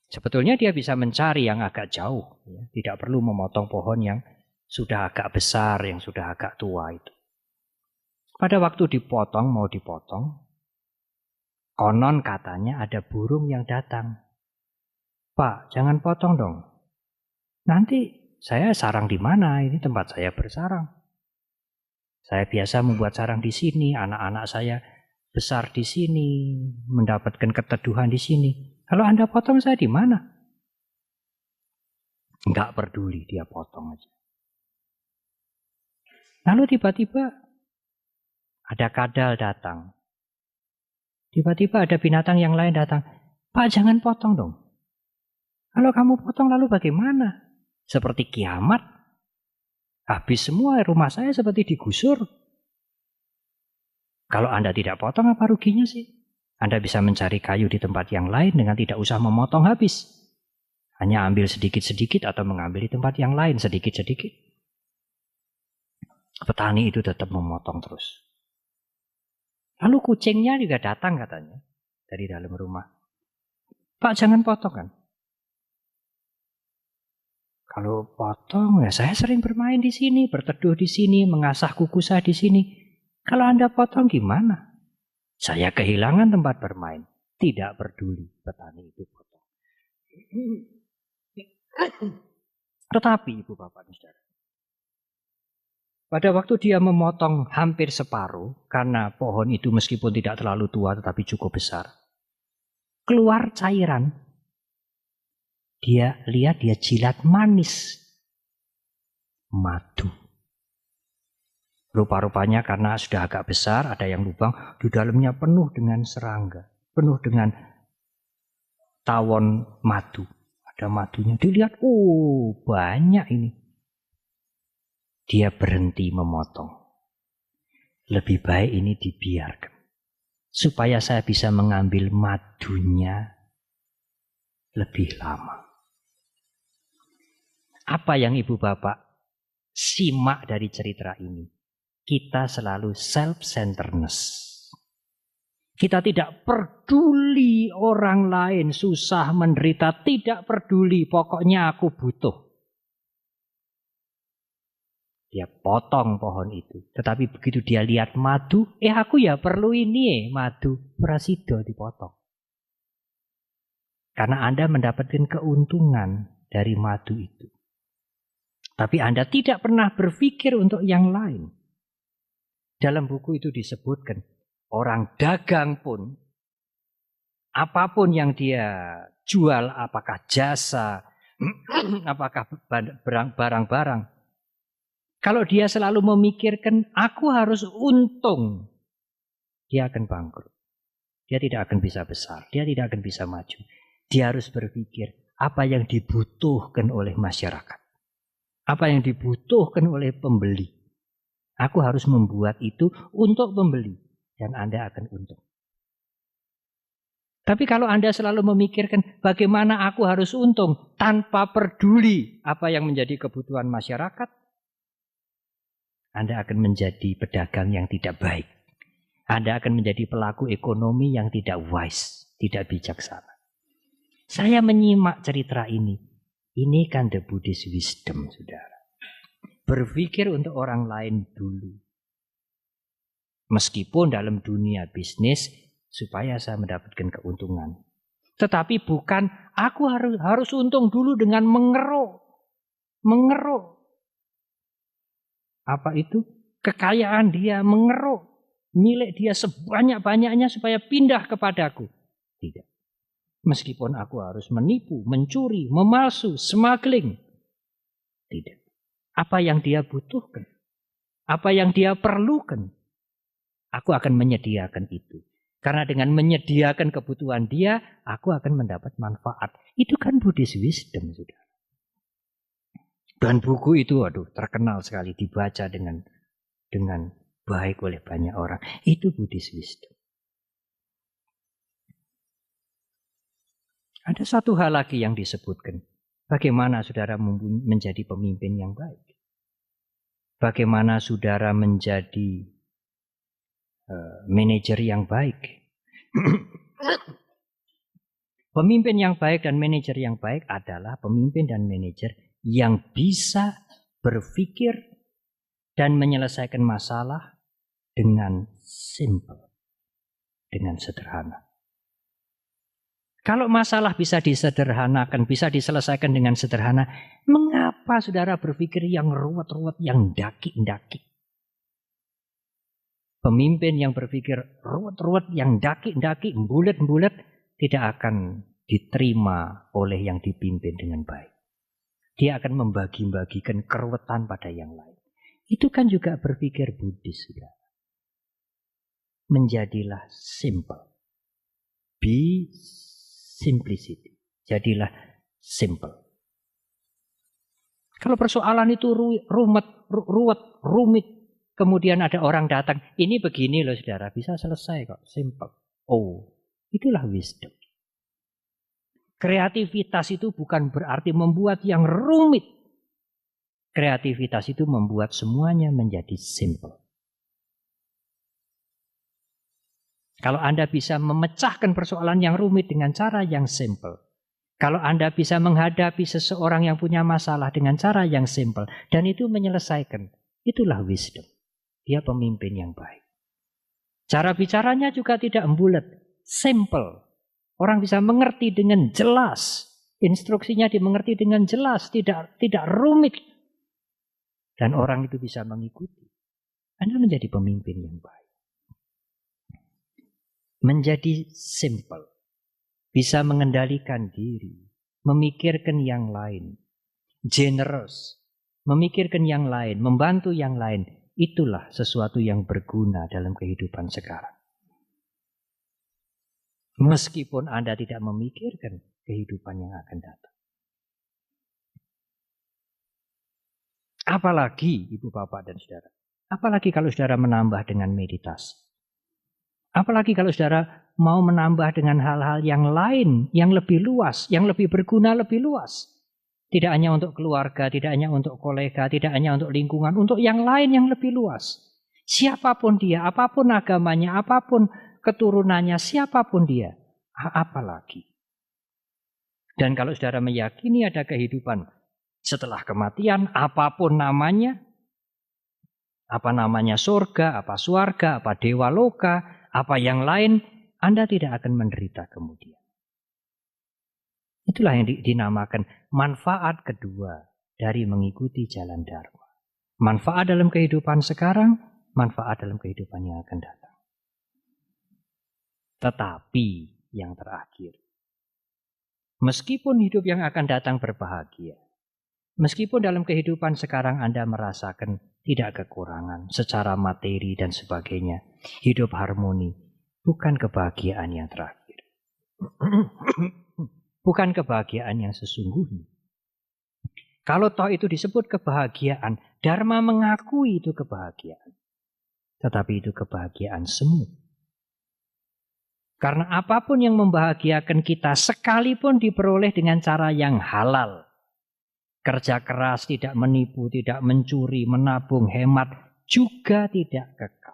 [SPEAKER 1] Sebetulnya dia bisa mencari yang agak jauh. Ya. Tidak perlu memotong pohon yang sudah agak besar, yang sudah agak tua itu. Pada waktu mau dipotong, konon katanya ada burung yang datang. Pak, jangan potong dong. Nanti saya sarang di mana? Ini tempat saya bersarang. Saya biasa membuat sarang di sini, anak-anak saya besar di sini, mendapatkan keteduhan di sini. Kalau Anda potong saya di mana? Enggak peduli, dia potong aja. Lalu tiba-tiba ada kadal datang. Tiba-tiba ada binatang yang lain datang. Pak, jangan potong dong. Kalau kamu potong lalu bagaimana? Seperti kiamat. Habis semua rumah saya seperti digusur. Kalau Anda tidak potong apa ruginya sih? Anda bisa mencari kayu di tempat yang lain dengan tidak usah memotong habis. Hanya ambil sedikit-sedikit atau mengambil di tempat yang lain sedikit-sedikit. Petani itu tetap memotong terus. Lalu kucingnya juga datang katanya dari dalam rumah. Pak, jangan potong kan? Kalau potong, ya saya sering bermain di sini, berteduh di sini, mengasah kuku saya di sini. Kalau Anda potong gimana? Saya kehilangan tempat bermain. Tidak peduli petani itu potong. Tetapi Ibu Bapak dan Saudara, pada waktu dia memotong hampir separuh, karena pohon itu meskipun tidak terlalu tua tetapi cukup besar, keluar cairan. Dia lihat, dia jilat manis. Madu. Rupa-rupanya karena sudah agak besar, ada yang lubang, di dalamnya penuh dengan serangga. Penuh dengan tawon madu. Ada madunya. Dilihat, banyak ini. Dia berhenti memotong. Lebih baik ini dibiarkan. Supaya saya bisa mengambil madunya lebih lama. Apa yang Ibu Bapak simak dari cerita ini? Kita selalu self-centeredness. Kita tidak peduli orang lain susah, menderita, tidak peduli. Pokoknya aku butuh. Dia potong pohon itu. Tetapi begitu dia lihat madu, aku ya perlu ini madu. Prasido dipotong. Karena Anda mendapatkan keuntungan dari madu itu. Tapi Anda tidak pernah berpikir untuk yang lain. Dalam buku itu disebutkan, orang dagang pun, apapun yang dia jual, apakah jasa, apakah barang-barang, kalau dia selalu memikirkan, aku harus untung, dia akan bangkrut. Dia tidak akan bisa besar, dia tidak akan bisa maju. Dia harus berpikir, apa yang dibutuhkan oleh masyarakat. Apa yang dibutuhkan oleh pembeli. Aku harus membuat itu untuk pembeli. Dan Anda akan untung. Tapi kalau Anda selalu memikirkan bagaimana aku harus untung tanpa peduli apa yang menjadi kebutuhan masyarakat, Anda akan menjadi pedagang yang tidak baik. Anda akan menjadi pelaku ekonomi yang tidak wise, tidak bijaksana. Saya menyimak cerita ini. Ini kan the Buddhist wisdom, saudara. Berpikir untuk orang lain dulu. Meskipun dalam dunia bisnis, supaya saya mendapatkan keuntungan. Tetapi bukan, aku harus untung dulu dengan mengeruk. Mengeruk. Apa itu? Kekayaan dia mengeruk. Milik dia sebanyak-banyaknya supaya pindah kepadaku. Tidak. Meskipun aku harus menipu, mencuri, memalsu, smuggling. Tidak. Apa yang dia butuhkan. Apa yang dia perlukan. Aku akan menyediakan itu. Karena dengan menyediakan kebutuhan dia, aku akan mendapat manfaat. Itu kan Buddhist wisdom, saudara. Dan buku itu, terkenal sekali dibaca dengan baik oleh banyak orang. Itu Buddhist wisdom. Ada satu hal lagi yang disebutkan. Bagaimana saudara menjadi pemimpin yang baik? Bagaimana saudara menjadi manajer yang baik? Pemimpin yang baik dan manajer yang baik adalah pemimpin dan manajer yang bisa berpikir dan menyelesaikan masalah dengan simple, dengan sederhana. Kalau masalah bisa disederhanakan, bisa diselesaikan dengan sederhana, mengapa saudara berpikir yang ruwet-ruwet, yang daki-daki? Pemimpin yang berpikir ruwet-ruwet, yang daki-daki, bulat-bulat, tidak akan diterima oleh yang dipimpin dengan baik. Dia akan membagi-bagikan keruwetan pada yang lain. Itu kan juga berpikir Buddhis, saudara. Menjadilah simple. Be simplicity. Jadilah simple. Kalau persoalan itu ruwet, rumit, kemudian ada orang datang, ini begini loh saudara, bisa selesai kok, simple. Itulah wisdom. Kreativitas itu bukan berarti membuat yang rumit. Kreativitas itu membuat semuanya menjadi simple. Kalau Anda bisa memecahkan persoalan yang rumit dengan cara yang simple, Kalau Anda bisa menghadapi seseorang yang punya masalah dengan cara yang simple dan itu menyelesaikan, itulah wisdom. Dia pemimpin yang baik. Cara bicaranya juga tidak embulet, simple. Orang bisa mengerti dengan jelas. Instruksinya dimengerti dengan jelas, tidak rumit. Dan orang itu bisa mengikuti. Anda menjadi pemimpin yang baik. Menjadi simple. Bisa mengendalikan diri, memikirkan yang lain, generous, memikirkan yang lain, membantu yang lain. Itulah sesuatu yang berguna dalam kehidupan sekarang. Meskipun Anda tidak memikirkan kehidupan yang akan datang. Apalagi Ibu Bapak dan Saudara. Apalagi kalau saudara menambah dengan meditasi. Apalagi kalau saudara mau menambah dengan hal-hal yang lain, yang lebih luas, yang lebih berguna, lebih luas. Tidak hanya untuk keluarga, tidak hanya untuk kolega, tidak hanya untuk lingkungan, untuk yang lain yang lebih luas. Siapapun dia, apapun agamanya, apapun keturunannya, siapapun dia. Apalagi. Dan kalau saudara meyakini ada kehidupan setelah kematian, apapun namanya, apa namanya surga, apa swarga, apa dewa loka, apa yang lain, Anda tidak akan menderita kemudian. Itulah yang dinamakan manfaat kedua dari mengikuti jalan Dharma. Manfaat dalam kehidupan sekarang, manfaat dalam kehidupan yang akan datang. Tetapi yang terakhir, meskipun hidup yang akan datang berbahagia, meskipun dalam kehidupan sekarang Anda merasakan tidak kekurangan secara materi dan sebagainya, hidup harmoni, bukan kebahagiaan yang terakhir. Bukan kebahagiaan yang sesungguhnya. Kalau toh itu disebut kebahagiaan, Dharma mengakui itu kebahagiaan. Tetapi itu kebahagiaan semu. Karena apapun yang membahagiakan kita sekalipun diperoleh dengan cara yang halal. Kerja keras, tidak menipu, tidak mencuri, menabung, hemat, juga tidak kekal.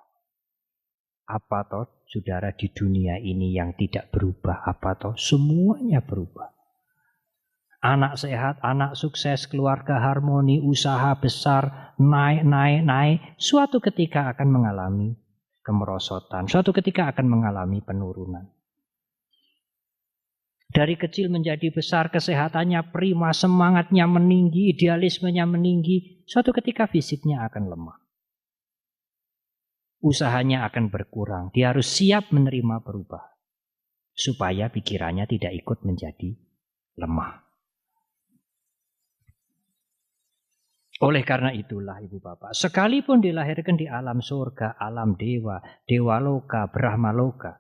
[SPEAKER 1] Apa toh saudara di dunia ini yang tidak berubah? Apa toh semuanya berubah? Anak sehat, anak sukses, keluarga harmoni, usaha besar, naik. Suatu ketika akan mengalami kemerosotan. Suatu ketika akan mengalami penurunan. Dari kecil menjadi besar, kesehatannya prima, semangatnya meninggi, idealismenya meninggi. Suatu ketika fisiknya akan lemah. Usahanya akan berkurang. Dia harus siap menerima perubahan. Supaya pikirannya tidak ikut menjadi lemah. Oleh karena itulah Ibu Bapak, sekalipun dilahirkan di alam surga, alam dewa, dewa loka, brahma loka.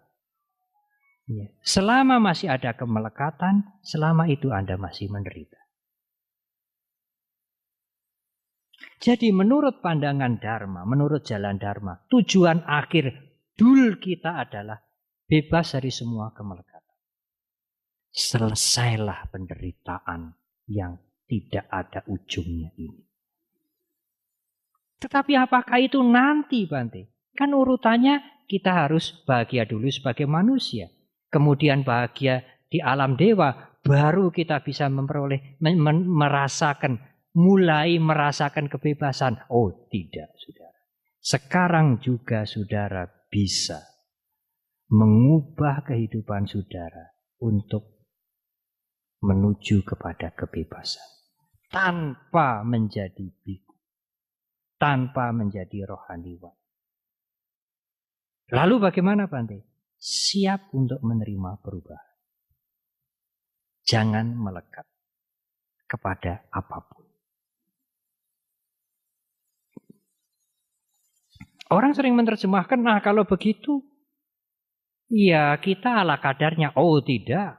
[SPEAKER 1] Selama masih ada kemelekatan, selama itu Anda masih menderita. Jadi menurut pandangan Dharma, menurut jalan Dharma, tujuan akhir dul kita adalah bebas dari semua kemelekatan. Selesailah penderitaan yang tidak ada ujungnya ini. Tetapi apakah itu nanti, Bante? Kan urutannya kita harus bahagia dulu sebagai manusia. Kemudian bahagia di alam dewa, baru kita bisa memperoleh, mulai merasakan kebebasan. Oh tidak, saudara. Sekarang juga saudara bisa mengubah kehidupan saudara untuk menuju kepada kebebasan. Tanpa menjadi biku. Tanpa menjadi rohaniwan. Lalu bagaimana, Bante? Siap untuk menerima perubahan. Jangan melekat kepada apapun. Orang sering menerjemahkan, nah kalau begitu, ya kita ala kadarnya. Oh tidak.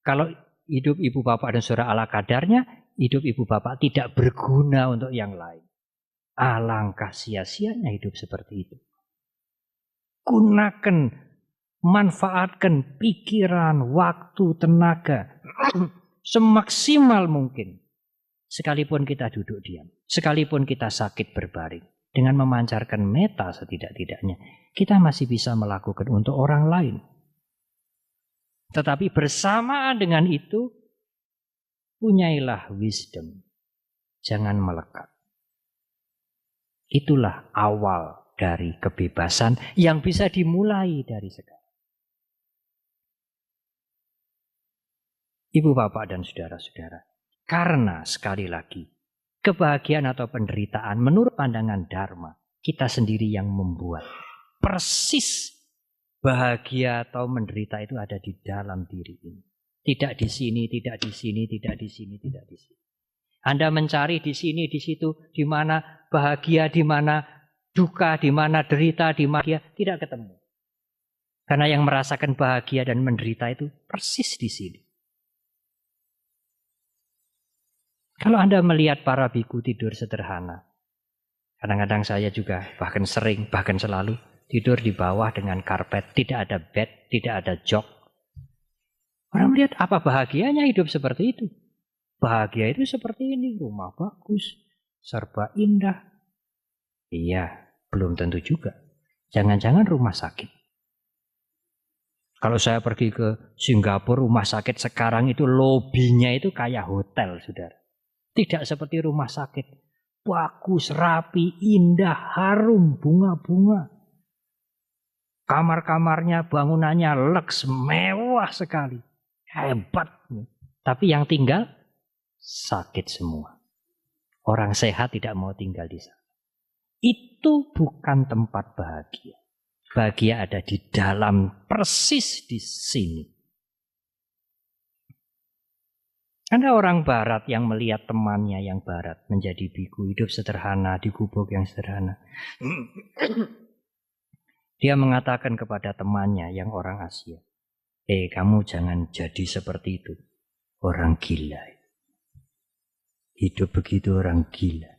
[SPEAKER 1] Kalau hidup Ibu Bapak dan Saudara ala kadarnya, hidup Ibu Bapak tidak berguna untuk yang lain. Alangkah sia-sianya hidup seperti itu. Gunakan, manfaatkan pikiran, waktu, tenaga semaksimal mungkin. Sekalipun kita duduk diam, sekalipun kita sakit berbaring, dengan memancarkan meta setidak-tidaknya, kita masih bisa melakukan untuk orang lain. Tetapi bersamaan dengan itu, punyailah wisdom. Jangan melekat. Itulah awal dari kebebasan yang bisa dimulai dari sekarang. Ibu, bapak, dan saudara-saudara. Karena sekali lagi, kebahagiaan atau penderitaan menurut pandangan Dharma, kita sendiri yang membuat. Persis bahagia atau menderita itu ada di dalam diri ini. Tidak di sini, tidak di sini, tidak di sini, tidak di sini. Anda mencari di sini, di situ, di mana bahagia, di mana duka, di mana derita, di mana bahagia, tidak ketemu. Karena yang merasakan bahagia dan menderita itu persis di sini. Kalau Anda melihat para biku tidur sederhana, kadang-kadang saya juga bahkan sering, bahkan selalu tidur di bawah dengan karpet, tidak ada bed, tidak ada jok. Orang melihat apa bahagianya hidup seperti itu? Bahagia itu seperti ini, rumah bagus, serba indah. Iya, belum tentu juga. Jangan-jangan rumah sakit. Kalau saya pergi ke Singapura, rumah sakit sekarang itu lobinya itu kayak hotel, saudara. Tidak seperti rumah sakit. Bagus, rapi, indah, harum, bunga-bunga. Kamar-kamarnya, bangunannya leks, mewah sekali. Hebat. Tapi yang tinggal sakit semua. Orang sehat tidak mau tinggal di sana. Itu bukan tempat bahagia. Bahagia ada di dalam, persis di sini. Ada orang barat yang melihat temannya yang barat menjadi biku, hidup sederhana di gubuk yang sederhana. Dia mengatakan kepada temannya yang orang Asia, kamu jangan jadi seperti itu. Orang gila. Hidup begitu orang gila.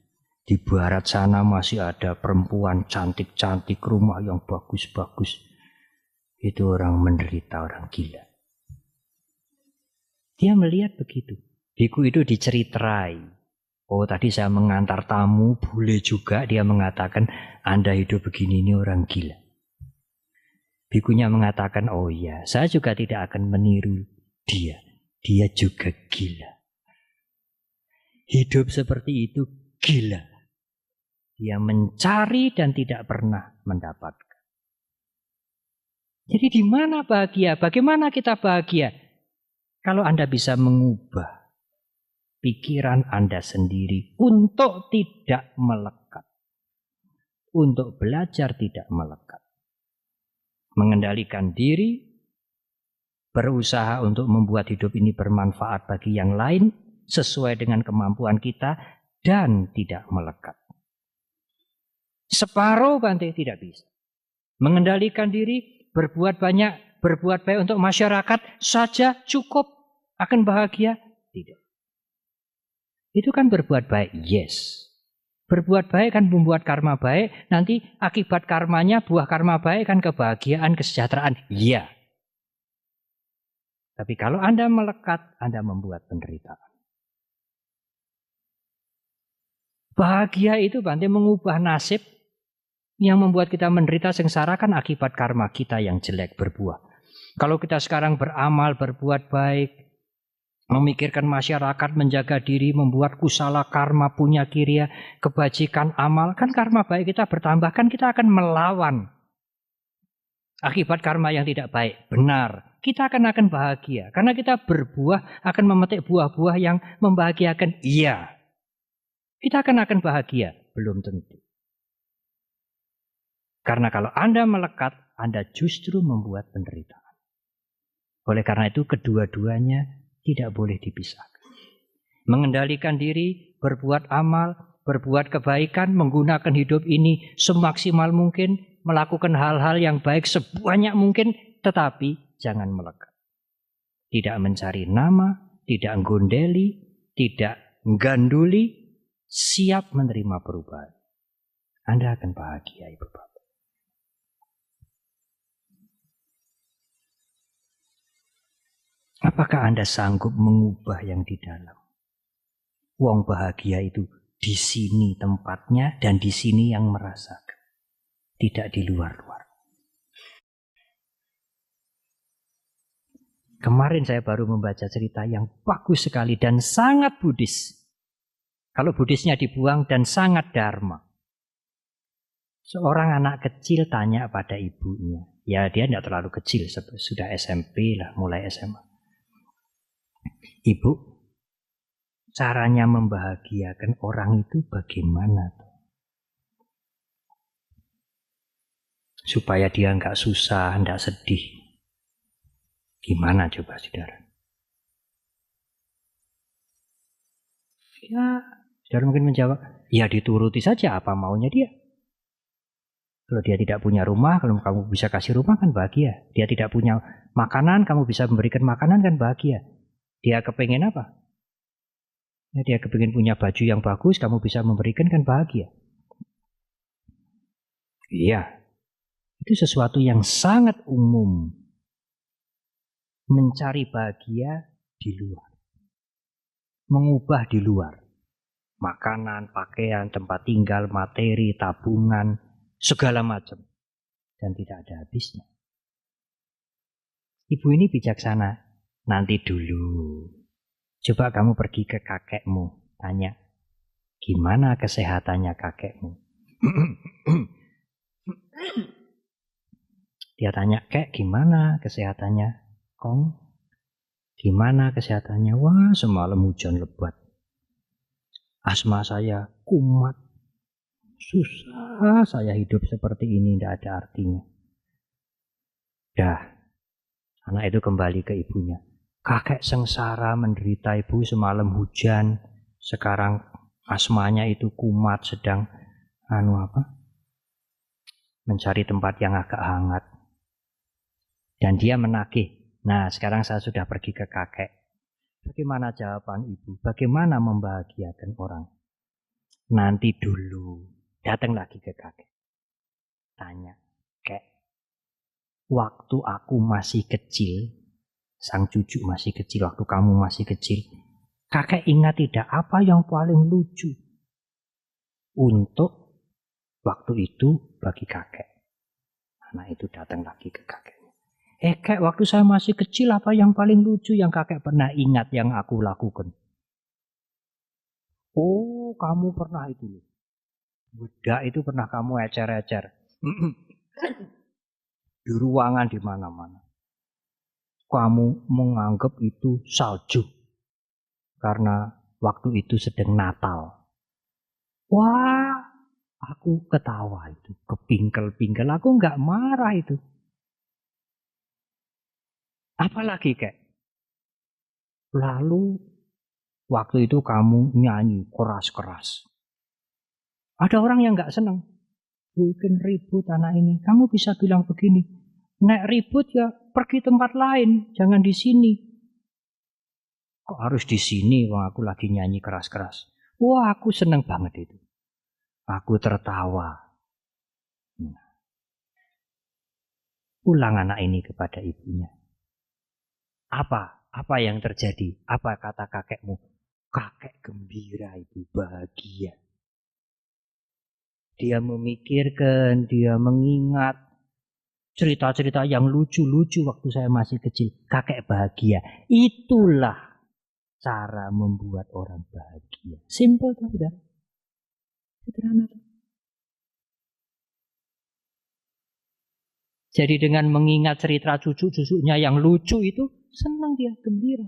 [SPEAKER 1] Di barat sana masih ada perempuan cantik-cantik, rumah yang bagus-bagus. Itu orang menderita, orang gila. Dia melihat begitu. Biku itu diceritarai. Oh, tadi saya mengantar tamu, boleh juga dia mengatakan, Anda hidup begini ini orang gila. Bikunya mengatakan, oh iya, saya juga tidak akan meniru dia. Dia juga gila. Hidup seperti itu gila. Dia mencari dan tidak pernah mendapatkan. Jadi di mana bahagia? Bagaimana kita bahagia? Kalau Anda bisa mengubah pikiran Anda sendiri untuk tidak melekat. Untuk belajar tidak melekat. Mengendalikan diri, berusaha untuk membuat hidup ini bermanfaat bagi yang lain, sesuai dengan kemampuan kita, dan tidak melekat. Separuh Bante tidak bisa. Mengendalikan diri, berbuat banyak, berbuat baik untuk masyarakat saja cukup akan bahagia? Tidak. Itu kan berbuat baik, yes. Berbuat baik kan membuat karma baik, nanti akibat karmanya, buah karma baik kan kebahagiaan, kesejahteraan, iya. Tapi kalau Anda melekat, Anda membuat penderitaan. Bahagia itu Bante mengubah nasib yang membuat kita menderita sengsara kan akibat karma kita yang jelek berbuah. Kalau kita sekarang beramal, berbuat baik, memikirkan masyarakat, menjaga diri, membuat kusala karma, punya kiriya, kebajikan amal, kan karma baik kita bertambah, kan kita akan melawan akibat karma yang tidak baik. Benar, kita akan bahagia. Karena kita berbuah, akan memetik buah-buah yang membahagiakan. Iya, kita akan bahagia. Belum tentu. Karena kalau Anda melekat, Anda justru membuat penderitaan. Oleh karena itu kedua-duanya tidak boleh dipisahkan. Mengendalikan diri, berbuat amal, berbuat kebaikan, menggunakan hidup ini semaksimal mungkin, melakukan hal-hal yang baik sebanyak mungkin, tetapi jangan melekat. Tidak mencari nama, tidak gondeli, tidak ganduli, siap menerima perubahan. Anda akan bahagia, Ibu Bapak. Apakah Anda sanggup mengubah yang di dalam? Wong bahagia itu di sini tempatnya dan di sini yang merasakan. Tidak di luar-luar. Kemarin saya baru membaca cerita yang bagus sekali dan sangat Buddhis. Kalau Buddhisnya dibuang dan sangat Dharma. Seorang anak kecil tanya pada ibunya. Ya dia tidak terlalu kecil, sudah SMP lah, mulai SMA. Ibu, caranya membahagiakan orang itu bagaimana? Supaya dia nggak susah, nggak sedih. Gimana coba saudara? Ya, saudara mungkin menjawab, ya dituruti saja apa maunya dia. Kalau dia tidak punya rumah, kalau kamu bisa kasih rumah kan bahagia. Dia tidak punya makanan, kamu bisa memberikan makanan kan bahagia. Dia kepengen apa? Ya, dia kepengen punya baju yang bagus, kamu bisa memberikan kan bahagia. Iya, itu sesuatu yang sangat umum. Mencari bahagia di luar. Mengubah di luar. Makanan, pakaian, tempat tinggal, materi, tabungan, segala macam. Dan tidak ada habisnya. Ibu ini bijaksana. Nanti dulu. Coba kamu pergi ke kakekmu. Tanya. Gimana kesehatannya kakekmu? Dia tanya, kek gimana kesehatannya? Kong, gimana kesehatannya? Wah, semalam hujan lebat. Asma saya kumat. Susah saya hidup seperti ini, tidak ada artinya. Dah, anak itu kembali ke ibunya. Kakek sengsara menderita ibu semalam hujan. Sekarang asmanya itu kumat, sedang mencari tempat yang agak hangat. Dan dia menagih. Nah, sekarang saya sudah pergi ke kakek. Bagaimana jawaban ibu? Bagaimana membahagiakan orang? Nanti dulu. Datang lagi ke kakek. Tanya, kek, waktu aku masih kecil, sang cucu masih kecil, waktu kamu masih kecil, kakek ingat tidak apa yang paling lucu untuk waktu itu bagi kakek? Anak itu datang lagi ke kakek. Kek, waktu saya masih kecil apa yang paling lucu yang kakek pernah ingat yang aku lakukan? Oh, kamu pernah itu. Budak itu pernah kamu ecer-ecer. Di ruangan di mana-mana. Kamu menganggap itu salju. Karena waktu itu sedang Natal. Wah, aku ketawa itu. Kepingkel-pingkel. Aku nggak marah itu. Apalagi kek? Lalu waktu itu kamu nyanyi keras-keras. Ada orang yang nggak senang. Bikin ribut anak ini. Kamu bisa bilang begini. Nek ribut ya pergi tempat lain. Jangan di sini. Kok harus di sini? Wah, aku lagi nyanyi keras-keras. Wah, aku senang banget itu. Aku tertawa. Ulang anak ini kepada ibunya. Apa yang terjadi? Apa kata kakekmu? Kakek gembira, ibu bahagia. Dia memikirkan, dia mengingat cerita-cerita yang lucu-lucu waktu saya masih kecil. Kakek bahagia. Itulah cara membuat orang bahagia. Simple kan, sudah. Sederhana. Jadi dengan mengingat cerita cucu-cucunya yang lucu itu, senang dia, gembira.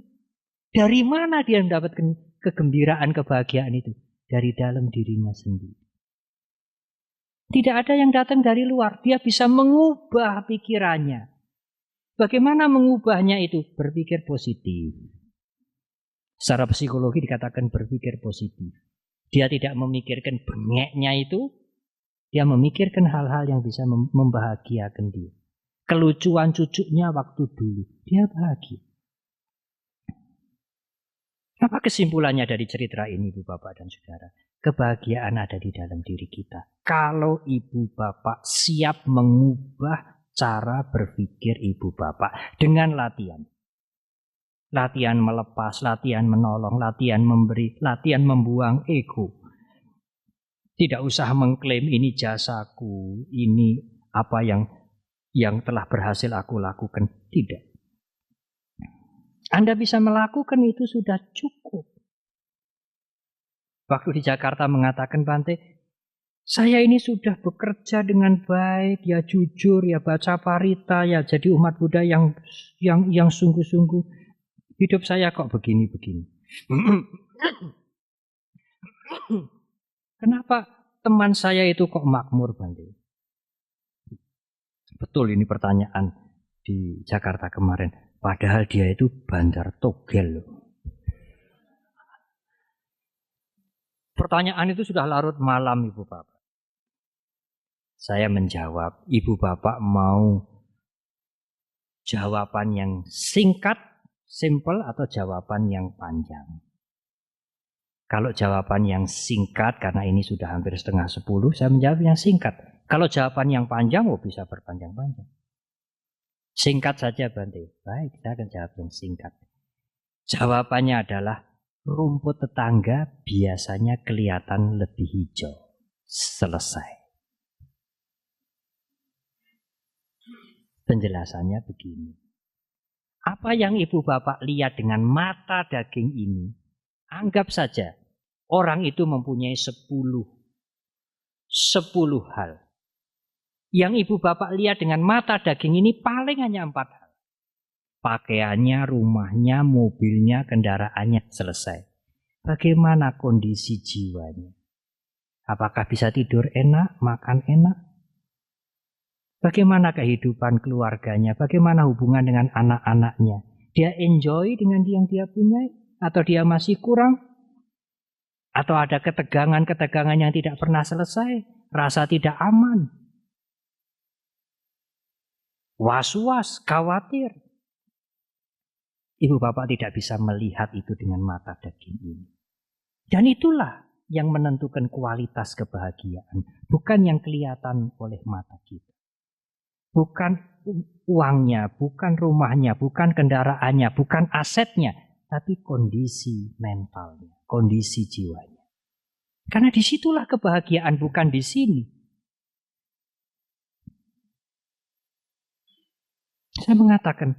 [SPEAKER 1] Dari mana dia mendapatkan kegembiraan, kebahagiaan itu? Dari dalam dirinya sendiri. Tidak ada yang datang dari luar. Dia bisa mengubah pikirannya. Bagaimana mengubahnya itu? Berpikir positif. Secara psikologi dikatakan berpikir positif. Dia tidak memikirkan bengeknya itu. Dia memikirkan hal-hal yang bisa membahagiakan dia. Kelucuan cucunya waktu dulu. Dia bahagia. Apa kesimpulannya dari cerita ini, Ibu Bapak dan Saudara? Kebahagiaan ada di dalam diri kita. Kalau Ibu Bapak siap mengubah cara berpikir Ibu Bapak dengan latihan. Latihan melepas, latihan menolong, latihan memberi, latihan membuang ego. Tidak usah mengklaim ini jasaku, ini apa yang telah berhasil aku lakukan. Tidak. Anda bisa melakukan itu sudah cukup. Waktu di Jakarta mengatakan Bante, saya ini sudah bekerja dengan baik, ya jujur, ya baca parita, ya jadi umat Buddha yang sungguh-sungguh. Hidup saya kok begini-begini. Kenapa teman saya itu kok makmur, Bante? Betul, ini pertanyaan di Jakarta kemarin. Padahal dia itu bandar togel loh. Pertanyaan itu sudah larut malam, Ibu Bapak. Saya menjawab, Ibu Bapak mau jawaban yang singkat, simple, atau jawaban yang panjang? Kalau jawaban yang singkat, karena ini sudah hampir 9:30, saya menjawab yang singkat. Kalau jawaban yang panjang, bisa berpanjang-panjang. Singkat saja, Bante. Baik, saya akan jawab yang singkat. Jawabannya adalah, rumput tetangga biasanya kelihatan lebih hijau. Selesai. Penjelasannya begini. Apa yang Ibu Bapak lihat dengan mata daging ini, anggap saja orang itu mempunyai 10 hal. Yang Ibu Bapak lihat dengan mata daging ini paling hanya 4 hal. Pakaiannya, rumahnya, mobilnya, kendaraannya, selesai. Bagaimana kondisi jiwanya? Apakah bisa tidur enak, makan enak? Bagaimana kehidupan keluarganya? Bagaimana hubungan dengan anak-anaknya? Dia enjoy dengan yang dia punya? Atau dia masih kurang? Atau ada ketegangan-ketegangan yang tidak pernah selesai? Rasa tidak aman? Was-was, khawatir. Ibu Bapak tidak bisa melihat itu dengan mata daging ini. Dan itulah yang menentukan kualitas kebahagiaan. Bukan yang kelihatan oleh mata kita. Bukan uangnya, bukan rumahnya, bukan kendaraannya, bukan asetnya. Tapi kondisi mentalnya, kondisi jiwanya. Karena disitulah kebahagiaan, bukan di sini. Saya mengatakan,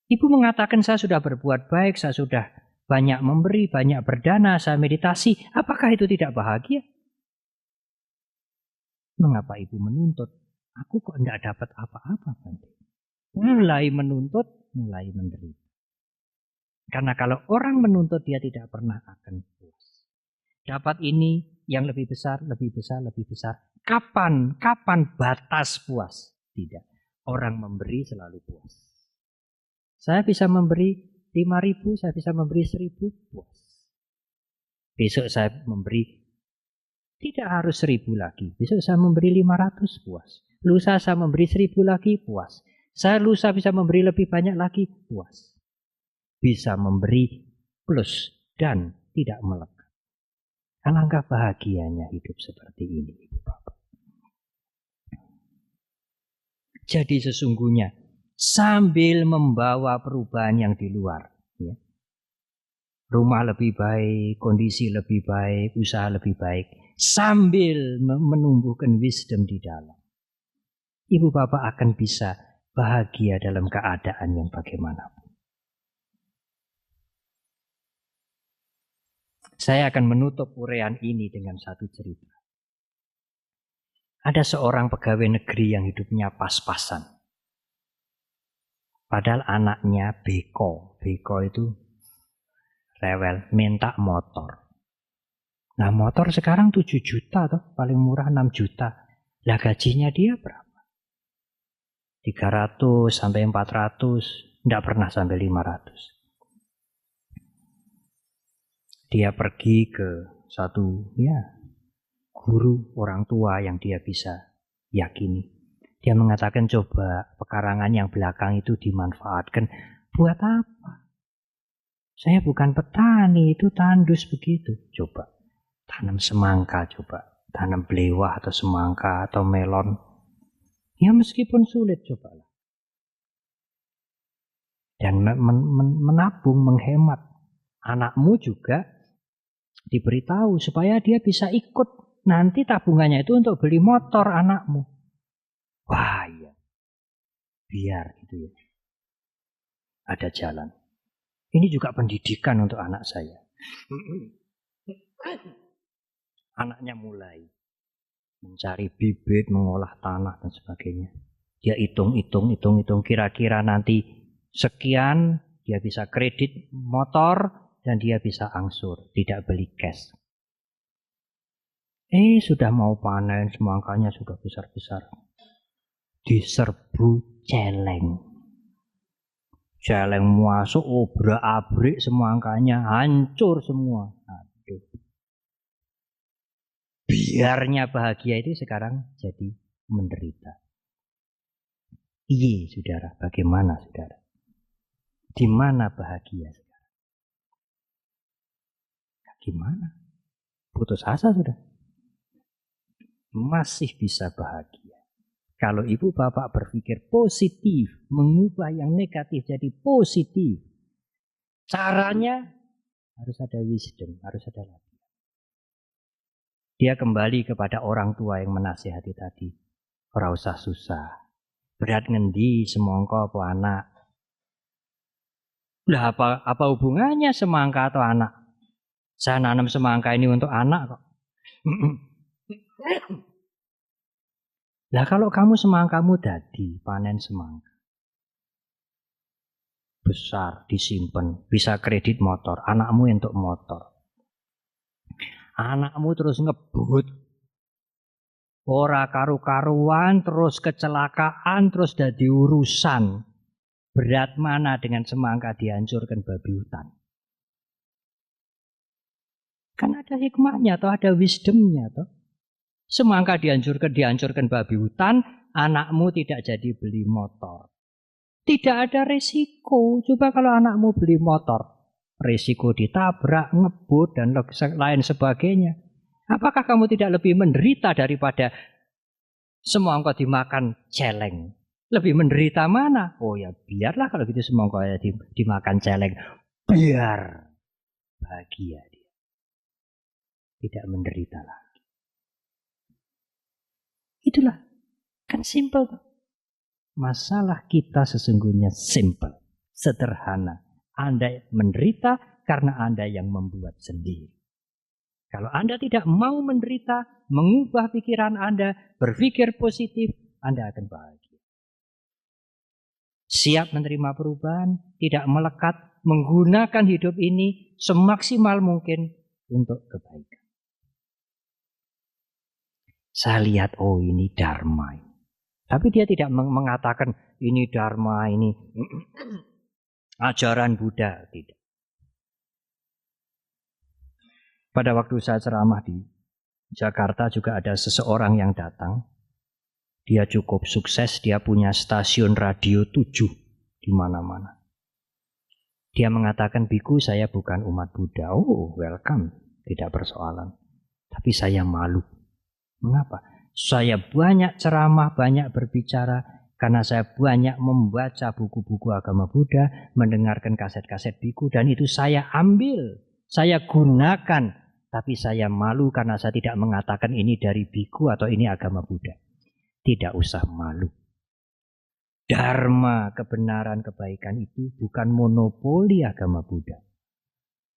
[SPEAKER 1] Ibu mengatakan saya sudah berbuat baik, saya sudah banyak memberi, banyak berdana, saya meditasi. Apakah itu tidak bahagia? Mengapa Ibu menuntut? Aku kok tidak dapat apa-apa, Bante. Mulai menuntut, mulai menderita. Karena kalau orang menuntut, dia tidak pernah akan puas. Dapat ini yang lebih besar, lebih besar, lebih besar. Kapan batas puas? Tidak. Orang memberi selalu puas. Saya bisa memberi 5.000, saya bisa memberi 1.000, puas. Besok saya memberi tidak harus 1.000 lagi. Besok saya memberi 500, puas. Lusa saya memberi 1.000 lagi, puas. Saya lusa bisa memberi lebih banyak lagi, puas. Bisa memberi plus dan tidak melekat. Alangkah bahagianya hidup seperti ini, Ibu Bapak. Jadi sesungguhnya sambil membawa perubahan yang di luar, ya. Rumah lebih baik, kondisi lebih baik, usaha lebih baik, sambil menumbuhkan wisdom di dalam, Ibu Bapak akan bisa bahagia dalam keadaan yang bagaimanapun. Saya akan menutup uraian ini dengan satu cerita. Ada seorang pegawai negeri yang hidupnya pas-pasan. Padahal anaknya beko. Beko itu rewel, minta motor. Nah motor sekarang 7 juta toh, paling murah 6 juta. Lah gajinya dia berapa? 300 sampai 400, tidak pernah sampai 500. Dia pergi ke satu guru orang tua yang dia bisa yakini. Dia mengatakan coba pekarangan yang belakang itu dimanfaatkan. Buat apa? Saya bukan petani, itu tandus begitu. Coba tanam semangka, coba tanam belewah atau semangka atau melon. Ya meskipun sulit, cobalah. Dan menabung, menghemat. Anakmu juga diberitahu supaya dia bisa ikut. Nanti tabungannya itu untuk beli motor anakmu. Wah iya, biar gitu ya. ada jalan. Ini juga pendidikan untuk anak saya. Anaknya mulai mencari bibit, mengolah tanah dan sebagainya. Dia hitung. Kira-kira nanti sekian dia bisa kredit motor dan dia bisa angsur, tidak beli cash. Sudah mau panen, semangkanya sudah besar-besar. Diserbu celeng. Celeng masuk, obrak-abrik semangkanya, hancur semua. Aduh. Biarnya bahagia itu sekarang jadi menderita. Iya, saudara. Bagaimana, saudara? Di mana bahagia sekarang? Gimana? Putus asa sudah. Masih bisa bahagia. Kalau ibu bapak berpikir positif, mengubah yang negatif jadi positif. Caranya harus ada wisdom, harus ada latihan. Dia kembali kepada orang tua yang menasihati tadi. Ora usah susah. Berat ngendi semangka apa anak? Lah apa hubungannya semangka atau anak? Saya nanam semangka ini untuk anak kok. Lah kalau kamu semangkamu dadi panen semangka. Besar disimpan, bisa kredit motor, anakmu untuk motor. Anakmu terus ngebut. Ora karu-karuan, terus kecelakaan, terus dadi urusan. Berat mana dengan semangka dihancurkan babi hutan? Kan ada hikmahnya atau ada wisdomnya toh. Semangka dihancurkan babi hutan, anakmu tidak jadi beli motor. Tidak ada resiko. Coba kalau anakmu beli motor, resiko ditabrak, ngebut dan lain sebagainya. Apakah kamu tidak lebih menderita daripada semangka dimakan celeng? Lebih menderita mana? Oh ya biarlah kalau gitu semangka dimakan celeng. Biar bahagia dia. Tidak menderita lagi. Itulah. Kan simple. Masalah kita sesungguhnya simple. Sederhana. Anda menderita karena Anda yang membuat sendiri. Kalau Anda tidak mau menderita, mengubah pikiran Anda, berpikir positif, Anda akan bahagia. Siap menerima perubahan, tidak melekat, menggunakan hidup ini semaksimal mungkin untuk kebaikan. Saya lihat, oh ini dharma. Tapi dia tidak mengatakan ini dharma, ini ajaran Buddha. Tidak. Pada waktu saya ceramah di Jakarta juga ada seseorang yang datang. Dia cukup sukses, dia punya stasiun radio 7 di mana-mana. Dia mengatakan, biku saya bukan umat Buddha. Oh, welcome, tidak persoalan. Tapi saya malu. Mengapa? Saya banyak ceramah, banyak berbicara, karena saya banyak membaca buku-buku agama Buddha, mendengarkan kaset-kaset biku, dan itu saya ambil, saya gunakan. Tapi saya malu karena saya tidak mengatakan ini dari biku atau ini agama Buddha. Tidak usah malu. Dharma, kebenaran, kebaikan itu bukan monopoli agama Buddha.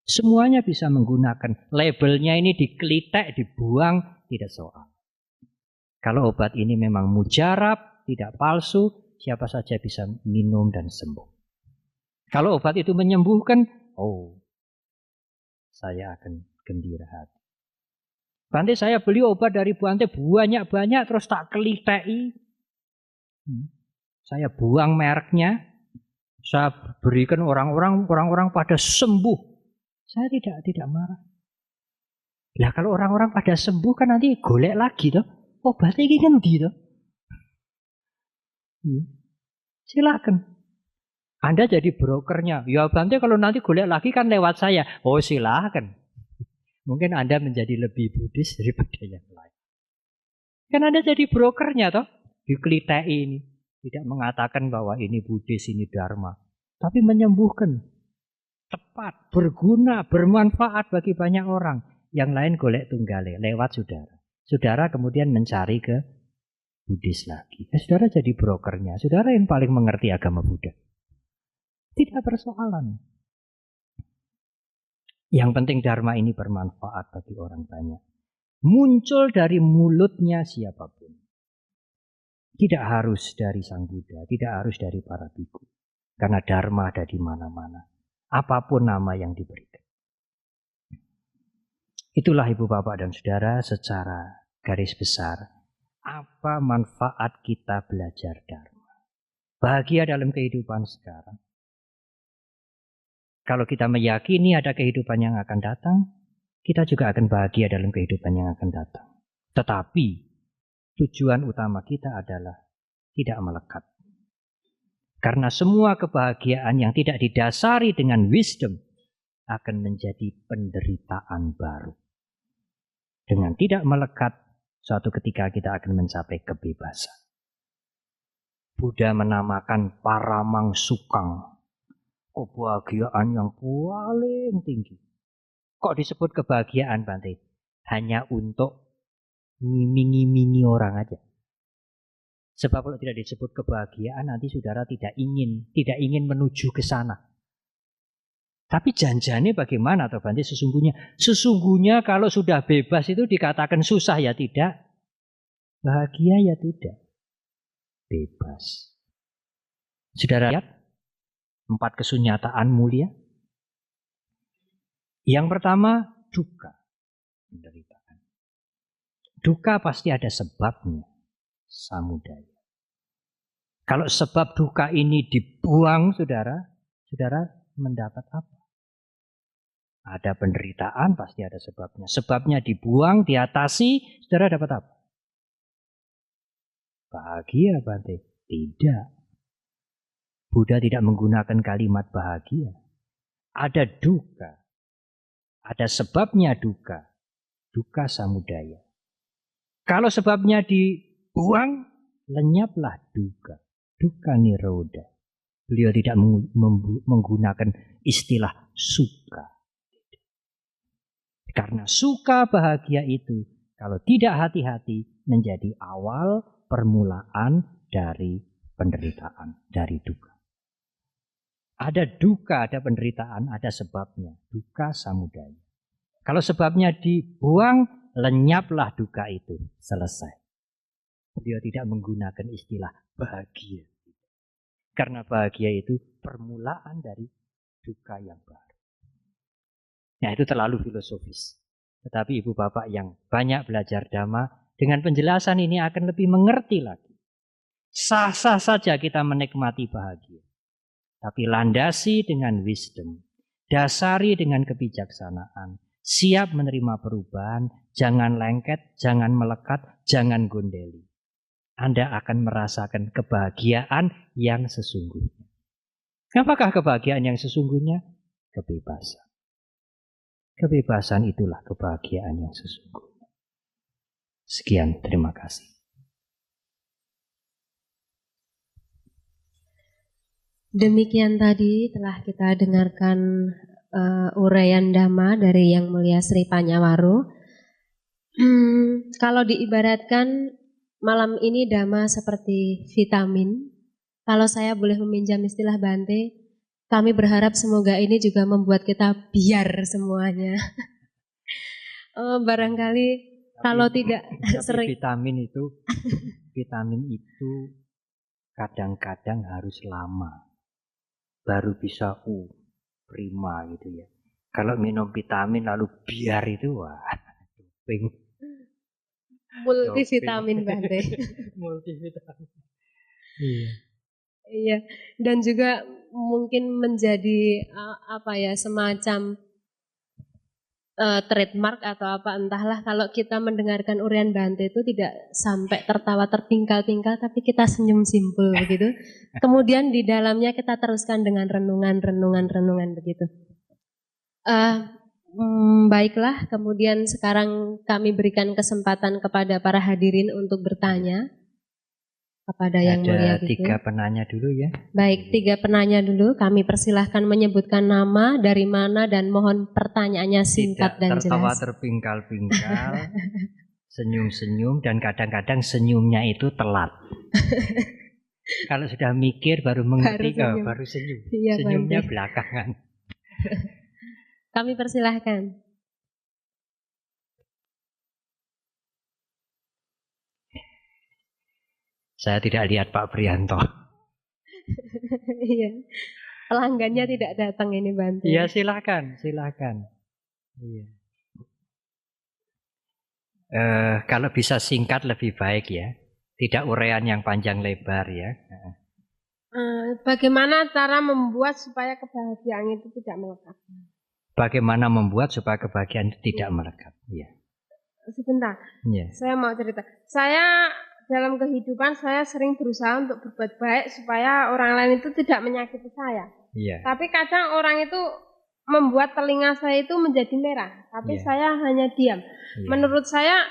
[SPEAKER 1] Semuanya bisa menggunakan. Labelnya ini dikelitek, dibuang, tidak soal. Kalau obat ini memang mujarab, tidak palsu, siapa saja bisa minum dan sembuh. Kalau obat itu menyembuhkan, oh, saya akan gembira hati. Bante saya beli obat dari Bante banyak-banyak terus tak kelitei. Saya buang mereknya, saya berikan orang-orang pada sembuh. Saya tidak marah. Lah kalau orang-orang pada sembuh kan nanti golek lagi toh. Obatnya ini kan gitu. Silakan. Anda jadi brokernya. Ya Bante kalau nanti golek lagi kan lewat saya. Oh silakan. Mungkin Anda menjadi lebih Buddhis daripada yang lain. Kan Anda jadi brokernya toh. Dikelitei ini. Tidak mengatakan bahwa ini Buddhis, ini Dharma. Tapi menyembuhkan. Tepat, berguna, bermanfaat bagi banyak orang. Yang lain golek tunggale, lewat saudara. Saudara kemudian mencari ke Buddhis lagi. Saudara jadi brokernya. Saudara yang paling mengerti agama Buddha. Tidak persoalan. Yang penting dharma ini bermanfaat bagi orang banyak. Muncul dari mulutnya siapapun. Tidak harus dari Sang Buddha, tidak harus dari para biku. Karena dharma ada di mana-mana. Apapun nama yang diberikan. Itulah Ibu Bapak dan Saudara secara garis besar. Apa manfaat kita belajar dharma? Bahagia dalam kehidupan sekarang. Kalau kita meyakini ada kehidupan yang akan datang, kita juga akan bahagia dalam kehidupan yang akan datang. Tetapi tujuan utama kita adalah tidak melekat. Karena semua kebahagiaan yang tidak didasari dengan wisdom akan menjadi penderitaan baru. Dengan tidak melekat, suatu ketika kita akan mencapai kebebasan. Buddha menamakan paramang sukang, kebahagiaan yang paling tinggi. Kok disebut kebahagiaan, Bante? Hanya untuk ngiming-ngimingi orang aja. Sebab kalau tidak disebut kebahagiaan, nanti saudara tidak ingin menuju ke sana. Tapi janjinya bagaimana, toh Bante, sesungguhnya? Sesungguhnya kalau sudah bebas itu dikatakan susah ya tidak, bahagia ya tidak. Bebas. Saudara lihat 4 kesunyataan mulia. Yang pertama, duka. Penderitaan. Duka pasti ada sebabnya. Samudaya. Kalau sebab duka ini dibuang, saudara mendapat apa? Ada penderitaan, pasti ada sebabnya. Sebabnya dibuang, diatasi, saudara dapat apa? Bahagia, Bante? Tidak. Buddha tidak menggunakan kalimat bahagia. Ada duka. Ada sebabnya duka. Duka samudaya. Kalau sebabnya dibuang, lenyaplah duka. Duka nirodha. Beliau tidak menggunakan istilah suka. Karena suka bahagia itu, kalau tidak hati-hati, menjadi awal permulaan dari penderitaan, dari duka. Ada duka, ada penderitaan, ada sebabnya. Duka samudaya. Kalau sebabnya dibuang, lenyaplah duka itu. Selesai. Beliau tidak menggunakan istilah bahagia. Karena bahagia itu permulaan dari duka yang baru. Nah, itu terlalu filosofis. Tetapi ibu bapak yang banyak belajar dhamma, dengan penjelasan ini akan lebih mengerti lagi. Sah-sah saja kita menikmati bahagia. Tapi landasi dengan wisdom, dasari dengan kebijaksanaan, siap menerima perubahan, jangan lengket, jangan melekat, jangan gondeli. Anda akan merasakan kebahagiaan yang sesungguhnya. Apakah kebahagiaan yang sesungguhnya? Kebebasan. Kebebasan itulah kebahagiaan yang sesungguhnya. Sekian, terima kasih.
[SPEAKER 2] Demikian tadi telah kita dengarkan uraian dhamma dari Yang Mulia Sri Panyawaru. Kalau diibaratkan malam ini dhamma seperti vitamin. Kalau saya boleh meminjam istilah Bante, kami berharap semoga ini juga membuat kita biar semuanya. Barangkali kalau tidak sering.
[SPEAKER 1] Vitamin itu kadang-kadang harus lama. Baru bisa prima gitu ya. Kalau minum vitamin lalu biar itu wah doping.
[SPEAKER 2] Multivitamin Bante.
[SPEAKER 1] Multivitamin.
[SPEAKER 2] Iya. Dan juga mungkin menjadi semacam trademark atau apa entahlah, kalau kita mendengarkan uraian Bante itu tidak sampai tertawa terpingkal-pingkal, tapi kita senyum simpul begitu. Kemudian di dalamnya kita teruskan dengan renungan begitu. Baiklah, kemudian sekarang kami berikan kesempatan kepada para hadirin untuk bertanya kepada Yang Mulia.
[SPEAKER 1] Ada 3 penanya dulu ya.
[SPEAKER 2] Baik, 3 penanya dulu. Kami persilahkan menyebutkan nama, dari mana, dan mohon pertanyaannya singkat dan jelas.
[SPEAKER 1] Tidak tertawa terpingkal-pingkal, senyum-senyum, dan kadang-kadang senyumnya itu telat. Kalau sudah mikir baru mengerti, baru senyum.
[SPEAKER 2] Iya,
[SPEAKER 1] Senyumnya
[SPEAKER 2] Bante.
[SPEAKER 1] belakangan.
[SPEAKER 2] Kami persilahkan.
[SPEAKER 1] Saya tidak lihat Pak Prianto.
[SPEAKER 2] Iya. Pelanggannya tidak datang ini, Bante.
[SPEAKER 1] Iya, silakan. Iya. Kalau bisa singkat lebih baik ya. Tidak uraian yang panjang lebar ya.
[SPEAKER 3] Bagaimana cara membuat supaya kebahagiaan itu tidak melekat?
[SPEAKER 1] Bagaimana membuat supaya kebahagiaan itu tidak melekat? Ya.
[SPEAKER 3] Sebentar, saya mau cerita. Saya dalam kehidupan saya sering berusaha untuk berbuat baik supaya orang lain itu tidak menyakiti saya. Tapi kadang orang itu membuat telinga saya itu menjadi merah, tapi saya hanya diam. Menurut saya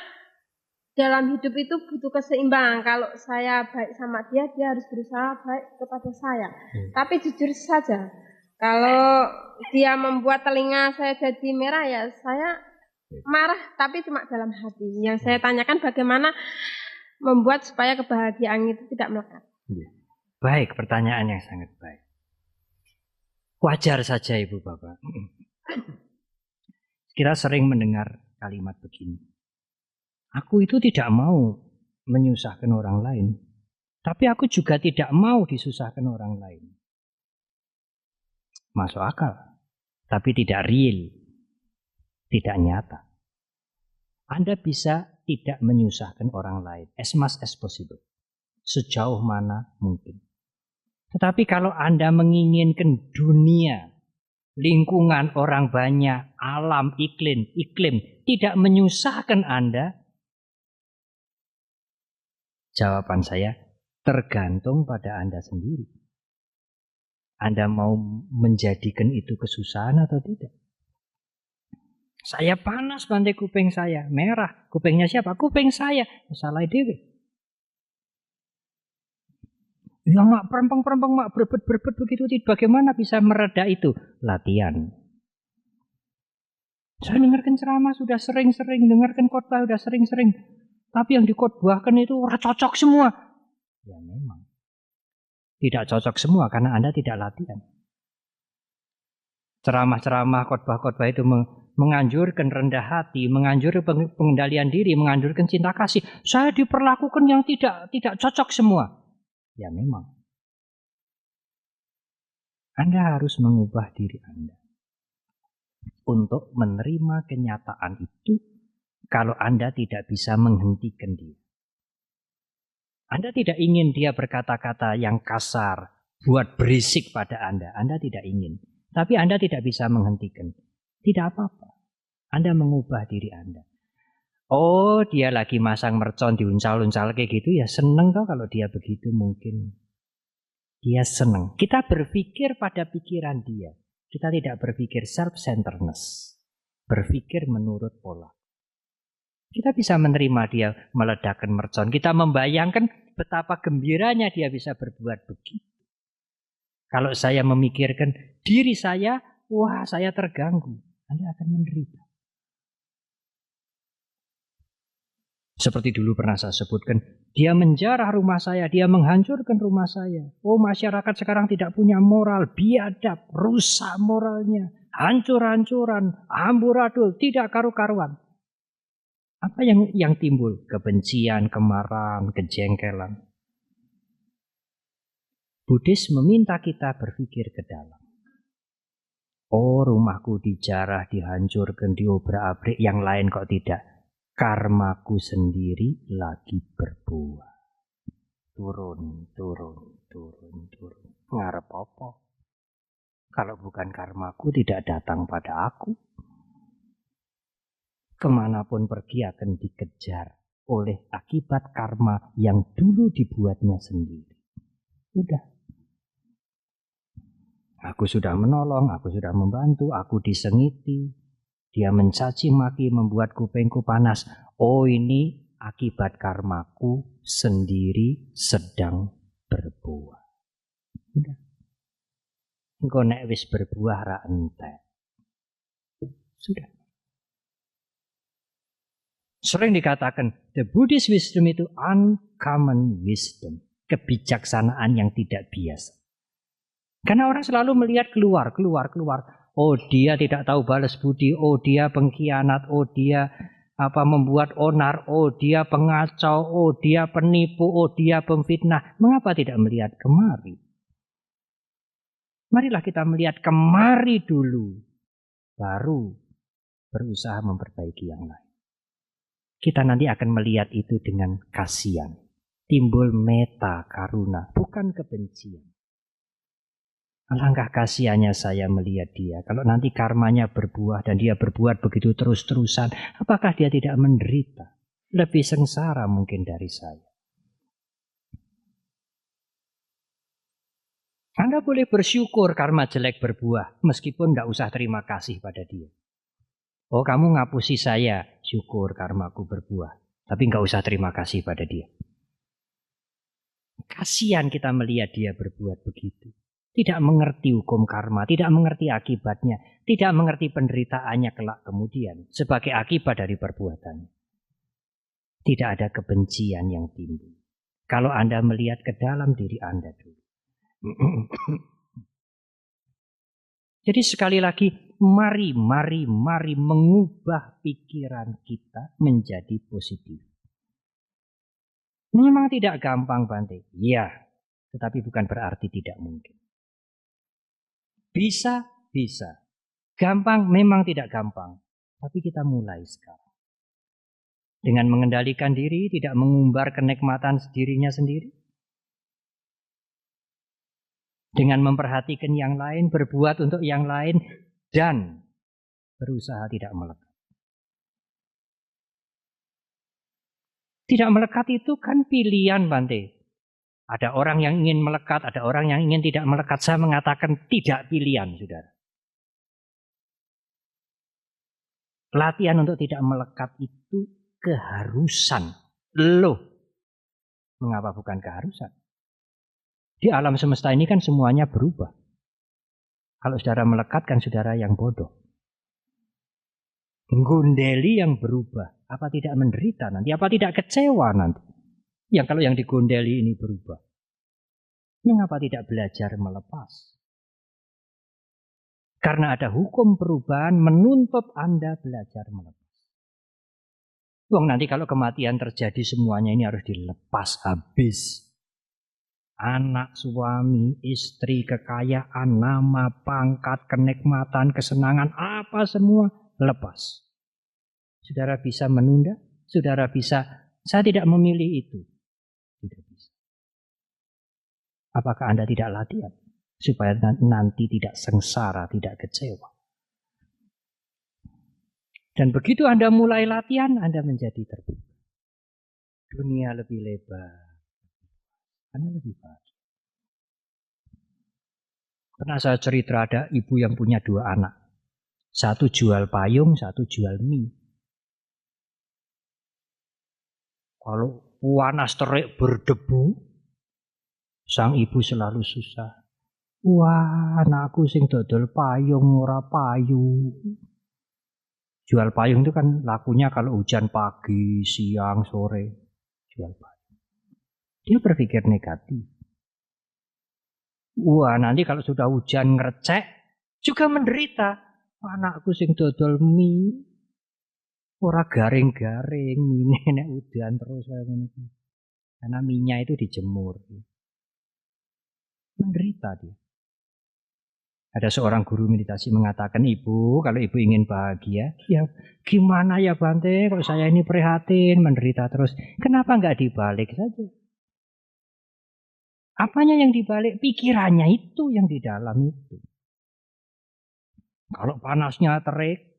[SPEAKER 3] dalam hidup itu butuh keseimbangan. Kalau saya baik sama dia, dia harus berusaha baik kepada saya. Tapi jujur saja, kalau dia membuat telinga saya jadi merah, ya saya marah, tapi cuma dalam hati. Yang saya tanyakan bagaimana membuat supaya kebahagiaan itu tidak melekat.
[SPEAKER 1] Baik, pertanyaan yang sangat baik. Wajar saja Ibu Bapak. Kita sering mendengar kalimat begini. Aku itu tidak mau menyusahkan orang lain. Tapi aku juga tidak mau disusahkan orang lain. Masuk akal. Tapi tidak real. Tidak nyata. Anda bisa tidak menyusahkan orang lain. As much as possible. Sejauh mana mungkin. Tetapi kalau Anda menginginkan dunia, lingkungan orang banyak, alam, iklim tidak menyusahkan Anda, jawaban saya tergantung pada Anda sendiri. Anda mau menjadikan itu kesusahan atau tidak? Saya panas Bante, kuping saya merah. Kupingnya siapa? Kuping saya. Salah dewe. Ya mak perempeng mak berbet begitu. Bagaimana bisa mereda itu? Latihan. Saya dengarkan ceramah sudah sering-sering, dengarkan khotbah sudah sering-sering. Tapi yang dikhotbahkan itu ora cocok semua. Ya memang. Tidak cocok semua karena Anda tidak latihan. Ceramah-ceramah, khotbah-khotbah itu menganjurkan rendah hati, menganjurkan pengendalian diri, menganjurkan cinta kasih. Saya diperlakukan yang tidak cocok semua. Ya memang. Anda harus mengubah diri Anda. Untuk menerima kenyataan itu. Kalau Anda tidak bisa menghentikan dia. Anda tidak ingin dia berkata-kata yang kasar, buat berisik pada Anda. Anda tidak ingin. Tapi Anda tidak bisa menghentikan. Tidak apa-apa. Anda mengubah diri Anda. Oh, dia lagi masang mercon diuncal-uncal kayak gitu, ya seneng toh kalau dia begitu mungkin. Dia seneng. Kita berpikir pada pikiran dia. Kita tidak berpikir self-centeredness. Berpikir menurut pola. Kita bisa menerima dia meledakkan mercon. Kita membayangkan betapa gembiranya dia bisa berbuat begitu. Kalau saya memikirkan diri saya, wah saya terganggu. Anda akan menderita. Seperti dulu pernah saya sebutkan, dia menjarah rumah saya, dia menghancurkan rumah saya. Oh, masyarakat sekarang tidak punya moral, biadab, rusak moralnya, hancur-hancuran, amburadul, tidak karu-karuan. Apa yang timbul? Kebencian, kemarahan, kejengkelan. Buddhis meminta kita berpikir ke dalam. Oh, rumahku dijarah, dihancurkan, diobrak-abrik, yang lain kok tidak. Karmaku sendiri lagi berbuah. Turun. Ngarep apa? Kalau bukan karmaku tidak datang pada aku. Kemanapun pergi akan dikejar oleh akibat karma yang dulu dibuatnya sendiri. Udah. Aku sudah menolong, aku sudah membantu, aku disengiti. Dia mencaci maki, membuat kupingku panas. Oh, ini akibat karmaku sendiri sedang berbuah. Udah. Engko nek wis berbuah ra entek. Sudah. Sering dikatakan, the Buddhist wisdom itu uncommon wisdom. kebijaksanaan yang tidak biasa. Karena orang selalu melihat keluar. Oh, dia tidak tahu balas budi, oh dia pengkhianat, oh dia membuat onar, oh dia pengacau, oh dia penipu, oh dia pemfitnah. Mengapa tidak melihat kemari? Marilah kita melihat kemari dulu, baru berusaha memperbaiki yang lain. Kita nanti akan melihat itu dengan kasihan. Timbul meta karuna, bukan kebencian. Alangkah kasihannya saya melihat dia. Kalau nanti karmanya berbuah dan dia berbuat begitu terus-terusan, apakah dia tidak menderita? Lebih sengsara mungkin dari saya. Anda boleh bersyukur karma jelek berbuah, meskipun tidak usah terima kasih pada dia. Oh, kamu ngapusi saya, syukur karmaku berbuah. Tapi nggak usah terima kasih pada dia. Kasihan kita melihat dia berbuat begitu. Tidak mengerti hukum karma, tidak mengerti akibatnya, tidak mengerti penderitaannya kelak kemudian sebagai akibat dari perbuatannya. Tidak ada kebencian yang timbul. Kalau Anda melihat ke dalam diri Anda dulu. Jadi sekali lagi, mari mengubah pikiran kita menjadi positif. Memang tidak gampang, Bante. Iya, tetapi bukan berarti tidak mungkin. Bisa. Gampang memang tidak gampang. Tapi kita mulai sekarang. Dengan mengendalikan diri, tidak mengumbar kenikmatan dirinya sendiri. Dengan memperhatikan yang lain, berbuat untuk yang lain, dan berusaha tidak melekat. Tidak melekat itu kan pilihan, Bante. Ada orang yang ingin melekat, ada orang yang ingin tidak melekat. Saya mengatakan tidak pilihan, saudara. Latihan untuk tidak melekat itu keharusan. Loh, mengapa bukan keharusan? Di alam semesta ini kan semuanya berubah. Kalau saudara melekat kan saudara yang bodoh. Menggondeli yang berubah. Apa tidak menderita nanti? Apa tidak kecewa nanti? Yang kalau yang digondeli ini berubah. Mengapa tidak belajar melepas? Karena ada hukum perubahan menuntut Anda belajar melepas. Nanti kalau kematian terjadi semuanya ini harus dilepas habis. Anak, suami, istri, kekayaan, nama, pangkat, kenikmatan, kesenangan, apa semua lepas. Saudara bisa menunda? Saudara bisa, saya tidak memilih itu. Tidak bisa. Apakah Anda tidak latihan? Supaya nanti tidak sengsara, tidak kecewa. Dan begitu Anda mulai latihan, Anda menjadi terbuka. Dunia lebih lebar. Anda lebih baik. Pernah saya cerita ada ibu yang punya 2 anak. Satu jual payung, satu jual mie. Kalau panas terik berdebu, sang ibu selalu susah. Wah, anakku sing dodol payung ora payu. Jual payung itu kan lakunya kalau hujan pagi, siang, sore. Jual payung. Dia berpikir negatif. Wah, nanti kalau sudah hujan ngerecek, juga menderita. Anakku sing dodol mie. Ora garing-garing, mie nek udan terus kayak gini. Karena minyak itu dijemur. Menderita dia. Ada seorang guru meditasi mengatakan, ibu, kalau ibu ingin bahagia, ya gimana ya Bante, kalau saya ini prihatin, menderita terus. Kenapa nggak dibalik saja? Apanya yang dibalik? Pikirannya itu yang di dalam itu. Kalau panasnya terik,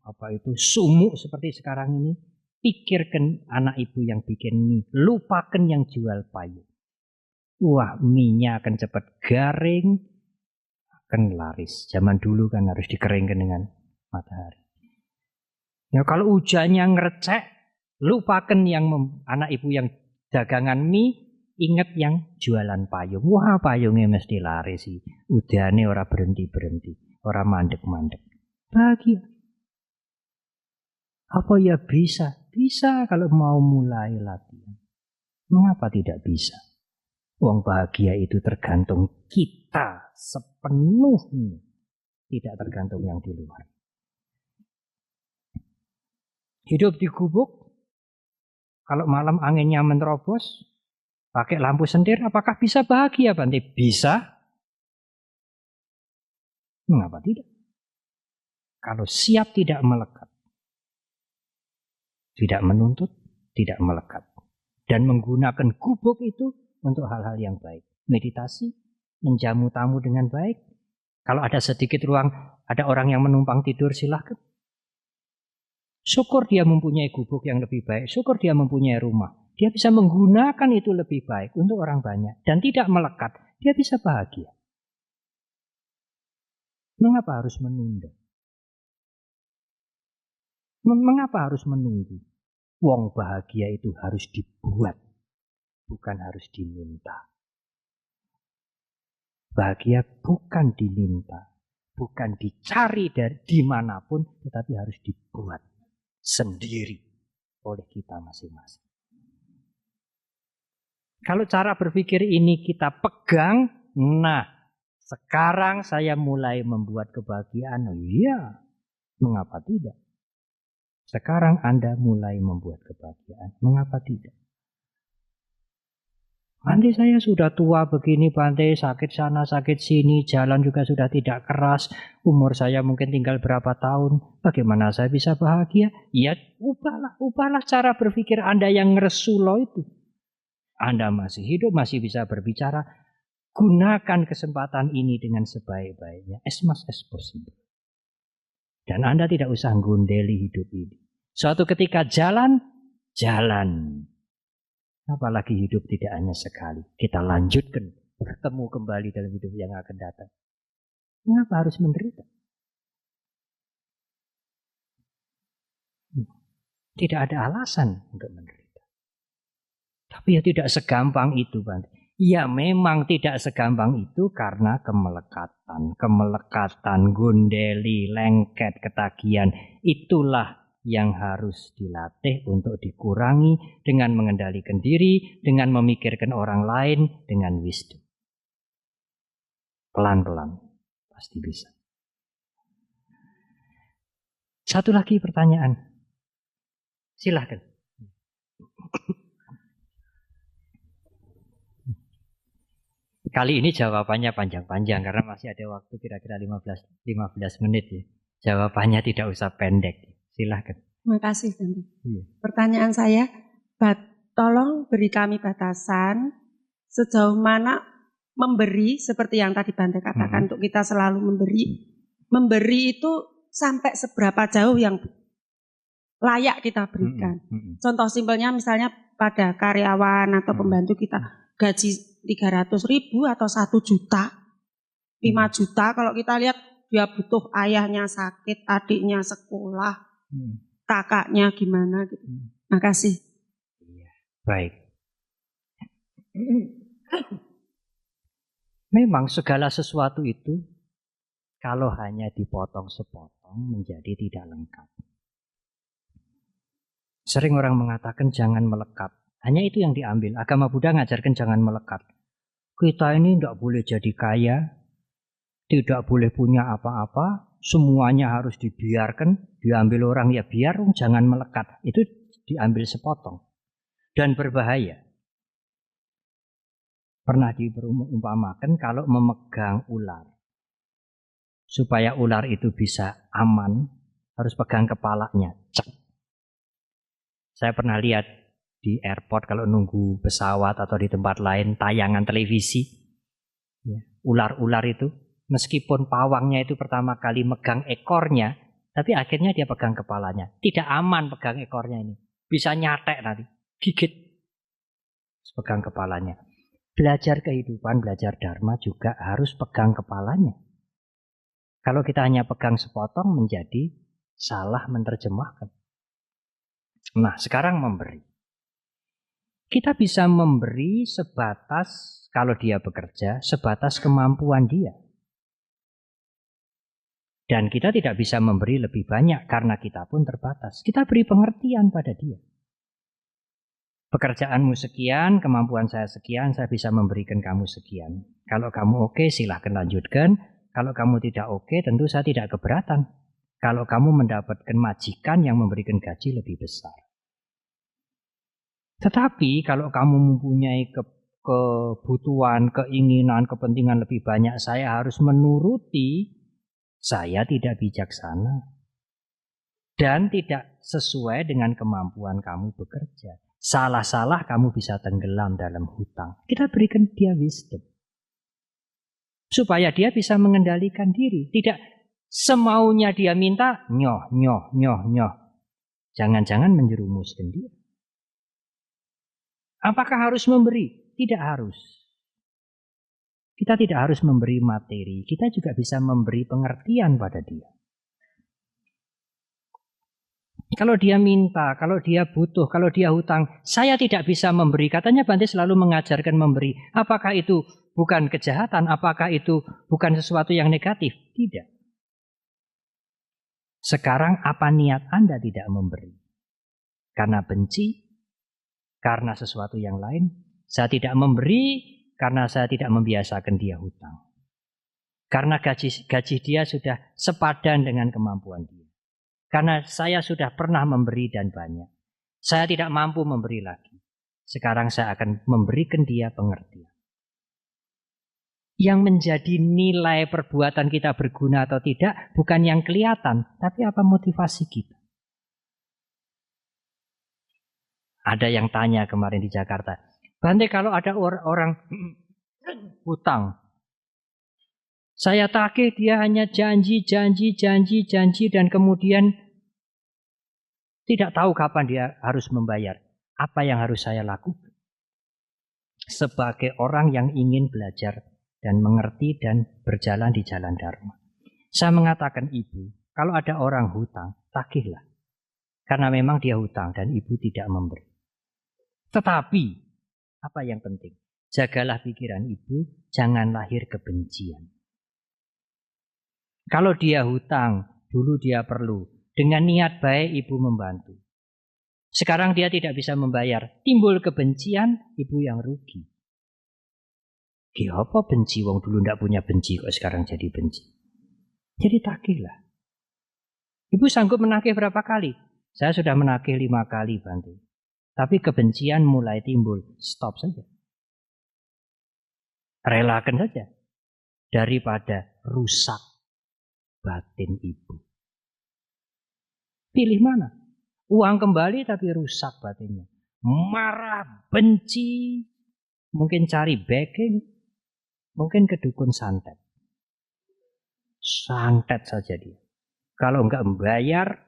[SPEAKER 1] apa itu sumuk seperti sekarang ini, pikirkan anak ibu yang bikin mie, lupakan yang jual payung. Wah, mie-nya akan cepat garing, akan laris. Zaman dulu kan harus dikeringkan dengan matahari. Ya kalau hujannya ngerecek, lupakan yang anak ibu yang dagangan mie, ingat yang jualan payung. Wah, payungnya mesti laris sih. Udane ora berhenti-berhenti, ora mandek-mandek. Bahagia. Apa ya bisa? Bisa kalau mau mulai latihan. Mengapa tidak bisa? Wong bahagia itu tergantung kita sepenuhnya, tidak tergantung yang di luar. Hidup di gubuk, kalau malam anginnya menerobos, pakai lampu sendir, apakah bisa bahagia, Bante? Bisa. Mengapa tidak? Kalau siap tidak melekat, tidak menuntut, tidak melekat. Dan menggunakan gubuk itu untuk hal-hal yang baik. Meditasi, menjamu tamu dengan baik. Kalau ada sedikit ruang, ada orang yang menumpang tidur, silahkan. Syukur dia mempunyai gubuk yang lebih baik. Syukur dia mempunyai rumah. Dia bisa menggunakan itu lebih baik untuk orang banyak. Dan tidak melekat. Dia bisa bahagia. Mengapa harus menunda? Mengapa harus menunggu? Wong bahagia itu harus dibuat, bukan harus diminta. Bahagia bukan diminta, bukan dicari dari dimanapun, tetapi harus dibuat sendiri oleh kita masing-masing. Kalau cara berpikir ini kita pegang, nah sekarang saya mulai membuat kebahagiaan. Oh iya, mengapa tidak? Sekarang Anda mulai membuat kebahagiaan. Mengapa tidak? Bante, saya sudah tua begini, Bante, sakit sana, sakit sini, jalan juga sudah tidak keras, umur saya mungkin tinggal berapa tahun, bagaimana saya bisa bahagia? Ya, ubahlah cara berpikir Anda yang ngeresulo itu. Anda masih hidup, masih bisa berbicara, gunakan kesempatan ini dengan sebaik-baiknya, as much as possible. Dan Anda tidak usah gondeli hidup ini. Suatu ketika jalan. Apalagi hidup tidak hanya sekali. Kita lanjutkan, bertemu kembali dalam hidup yang akan datang. Mengapa harus menderita? Tidak ada alasan untuk menderita. Tapi ya tidak segampang itu, Bante. Ya memang tidak segampang itu karena kemelekatan, gondeli, lengket, ketagihan. Itulah yang harus dilatih untuk dikurangi dengan mengendalikan diri, dengan memikirkan orang lain, dengan wisdom. Pelan-pelan, pasti bisa. Satu lagi pertanyaan. Silahkan. Kali ini jawabannya panjang-panjang karena masih ada waktu kira-kira 15 menit ya. Jawabannya tidak usah pendek. Silahkan.
[SPEAKER 4] Terima kasih, Bante. Iya. Pertanyaan saya, tolong beri kami batasan sejauh mana memberi seperti yang tadi Bante katakan untuk kita selalu memberi. Memberi itu sampai seberapa jauh yang layak kita berikan. Contoh simpelnya misalnya pada karyawan atau pembantu kita gaji 300.000 atau 1 juta, 5 juta. Kalau kita lihat dia butuh, ayahnya sakit, adiknya sekolah, kakaknya gimana gitu. Makasih.
[SPEAKER 1] Baik. Memang segala sesuatu itu kalau hanya dipotong sepotong menjadi tidak lengkap. Sering orang mengatakan jangan melekat. Hanya itu yang diambil. Agama Buddha ngajarkan jangan melekat. Kita ini tidak boleh jadi kaya, tidak boleh punya apa-apa, semuanya harus dibiarkan, diambil orang ya biar, jangan melekat. Itu diambil sepotong. Dan berbahaya. Pernah diumpamakan kalau memegang ular. Supaya ular itu bisa aman, harus pegang kepalanya. Cek. Saya pernah lihat di airport kalau nunggu pesawat atau di tempat lain tayangan televisi. Ya, ular-ular itu meskipun pawangnya itu pertama kali megang ekornya, tapi akhirnya dia pegang kepalanya. Tidak aman pegang ekornya ini. Bisa nyatek nanti, gigit. Pegang kepalanya. Belajar kehidupan, belajar dharma juga harus pegang kepalanya. Kalau kita hanya pegang sepotong menjadi salah menerjemahkan. Nah, sekarang memberi. Kita bisa memberi sebatas, kalau dia bekerja, sebatas kemampuan dia. Dan kita tidak bisa memberi lebih banyak karena kita pun terbatas. Kita beri pengertian pada dia. Pekerjaanmu sekian, kemampuan saya sekian, saya bisa memberikan kamu sekian. Kalau kamu oke, silahkan lanjutkan. Kalau kamu tidak oke, tentu saya tidak keberatan. Kalau kamu mendapatkan majikan yang memberikan gaji lebih besar. Tetapi kalau kamu mempunyai kebutuhan, keinginan, kepentingan lebih banyak, saya harus menuruti, saya tidak bijaksana. Dan tidak sesuai dengan kemampuan kamu bekerja. Salah-salah kamu bisa tenggelam dalam hutang. Kita berikan dia wisdom. Supaya dia bisa mengendalikan diri. Tidak semaunya dia minta, nyoh. Jangan-jangan menjerumuskan dia. Apakah harus memberi? Tidak harus. Kita tidak harus memberi materi. Kita juga bisa memberi pengertian pada dia. Kalau dia minta, kalau dia butuh, kalau dia hutang, saya tidak bisa memberi. Katanya Bante selalu mengajarkan memberi. Apakah itu bukan kejahatan? Apakah itu bukan sesuatu yang negatif? Tidak. Sekarang apa niat Anda tidak memberi? Karena benci? Karena sesuatu yang lain? Saya tidak memberi karena saya tidak membiasakan dia hutang. Karena gaji dia sudah sepadan dengan kemampuan dia. Karena saya sudah pernah memberi dan banyak. Saya tidak mampu memberi lagi. Sekarang saya akan memberikan dia pengertian. Yang menjadi nilai perbuatan kita berguna atau tidak bukan yang kelihatan, tapi apa motivasi kita. Ada yang tanya kemarin di Jakarta, Bante kalau ada orang hutang, saya tagih dia hanya janji dan kemudian tidak tahu kapan dia harus membayar. Apa yang harus saya lakukan? Sebagai orang yang ingin belajar dan mengerti dan berjalan di jalan Dharma. Saya mengatakan ibu, kalau ada orang hutang, tagihlah. Karena memang dia hutang dan ibu tidak memberi. Tetapi, apa yang penting? Jagalah pikiran ibu, jangan lahir kebencian. Kalau dia hutang, dulu dia perlu. Dengan niat baik ibu membantu. Sekarang dia tidak bisa membayar. Timbul kebencian, ibu yang rugi. Apa benci? Wong dulu tidak punya benci, kok sekarang jadi benci. Jadi tagihlah. Ibu sanggup menagih berapa kali? Saya sudah menagih 5 kali, Bante. Tapi kebencian mulai timbul. Stop saja. Relakan saja. Daripada rusak batin ibu. Pilih mana? Uang kembali tapi rusak batinnya. Marah, benci. Mungkin cari backing. Mungkin ke dukun santet. Santet saja dia. Kalau enggak membayar,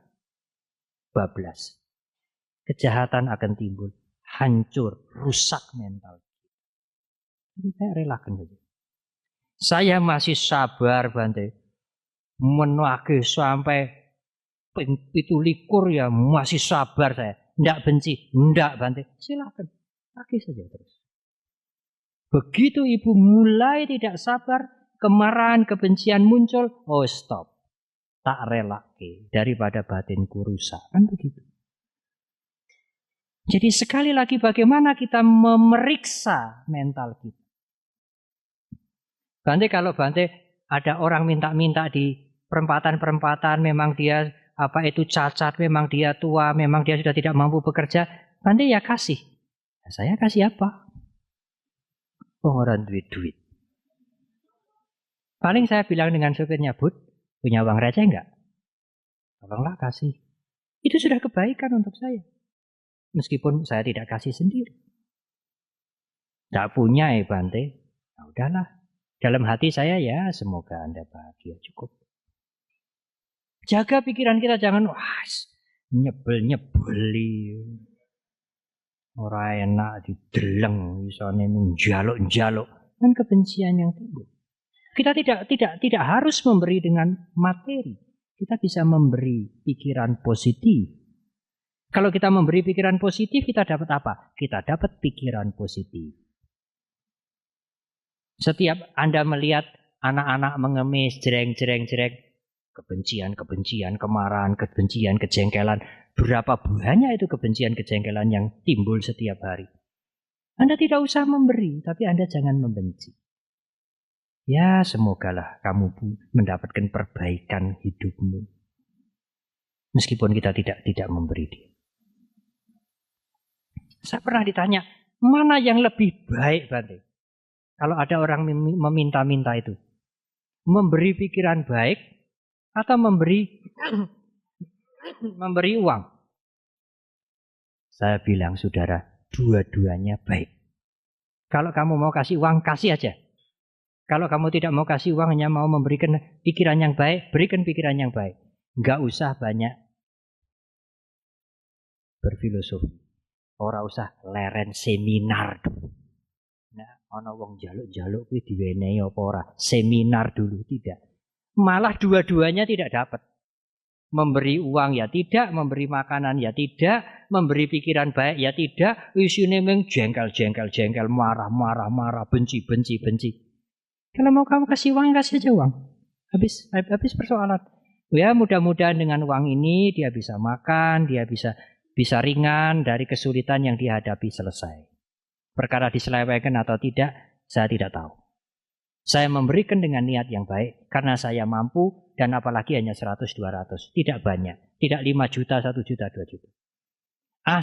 [SPEAKER 1] bablas. Kejahatan akan timbul. Hancur, rusak mental. Jadi saya relakan saja. Saya masih sabar, Bante. Menagih sampai 17 ya masih sabar saya. Tidak benci. Tidak, Bante. Silakan. Tagih saja terus. Begitu ibu mulai tidak sabar, kemarahan, kebencian muncul, oh stop. Tak relake daripada batinku rusak. Kan begitu. Jadi sekali lagi bagaimana kita memeriksa mental kita. Bante kalau Bante ada orang minta-minta di perempatan-perempatan, memang dia cacat, memang dia tua, memang dia sudah tidak mampu bekerja, Bante ya kasih. Saya kasih apa? Orang duit. Paling saya bilang dengan supirnya, Bud, punya uang receh enggak? Tolonglah kasih. Itu sudah kebaikan untuk saya. Meskipun saya tidak kasih sendiri. Tidak punya Bante. Nah, udahlah. Dalam hati saya ya semoga Anda bahagia. Cukup. Jaga pikiran kita jangan nyebel-nyebeli. Ora enak dideleng isone njaluk-njaluk. Kan kebencian yang timbul. Kita tidak harus memberi dengan materi. Kita bisa memberi pikiran positif. Kalau kita memberi pikiran positif, kita dapat apa? Kita dapat pikiran positif. Setiap Anda melihat anak-anak mengemis, jereng, kebencian, kemarahan, kebencian, kejengkelan. berapa banyak itu kebencian, kejengkelan yang timbul setiap hari. Anda tidak usah memberi, tapi Anda jangan membenci. Ya, semogalah kamu mendapatkan perbaikan hidupmu. Meskipun kita tidak memberi dia. Saya pernah ditanya, mana yang lebih baik, Bante? Kalau ada orang meminta-minta itu. Memberi pikiran baik atau memberi uang? Saya bilang, saudara, dua-duanya baik. Kalau kamu mau kasih uang, kasih aja. Kalau kamu tidak mau kasih uang, hanya mau memberikan pikiran yang baik, berikan pikiran yang baik. Enggak usah banyak berfilosofi. Ora usah leren seminar dulu. Nah, ana wong jaluk-jaluk kuwi diwenehi apa ora? Seminar dulu tidak. Malah dua-duanya tidak dapat. Memberi uang ya tidak, memberi makanan ya tidak, memberi pikiran baik ya tidak, isine mung jengkel, marah, benci. Kalau mau kamu kasih uang, kasih aja uang. Habis persoalan. Ya, mudah-mudahan dengan uang ini dia bisa makan, dia bisa ringan dari kesulitan yang dihadapi selesai. Perkara diselewengkan atau tidak, saya tidak tahu. Saya memberikan dengan niat yang baik karena saya mampu dan apalagi hanya 100-200, tidak banyak, tidak 5 juta, 1 juta, 2 juta.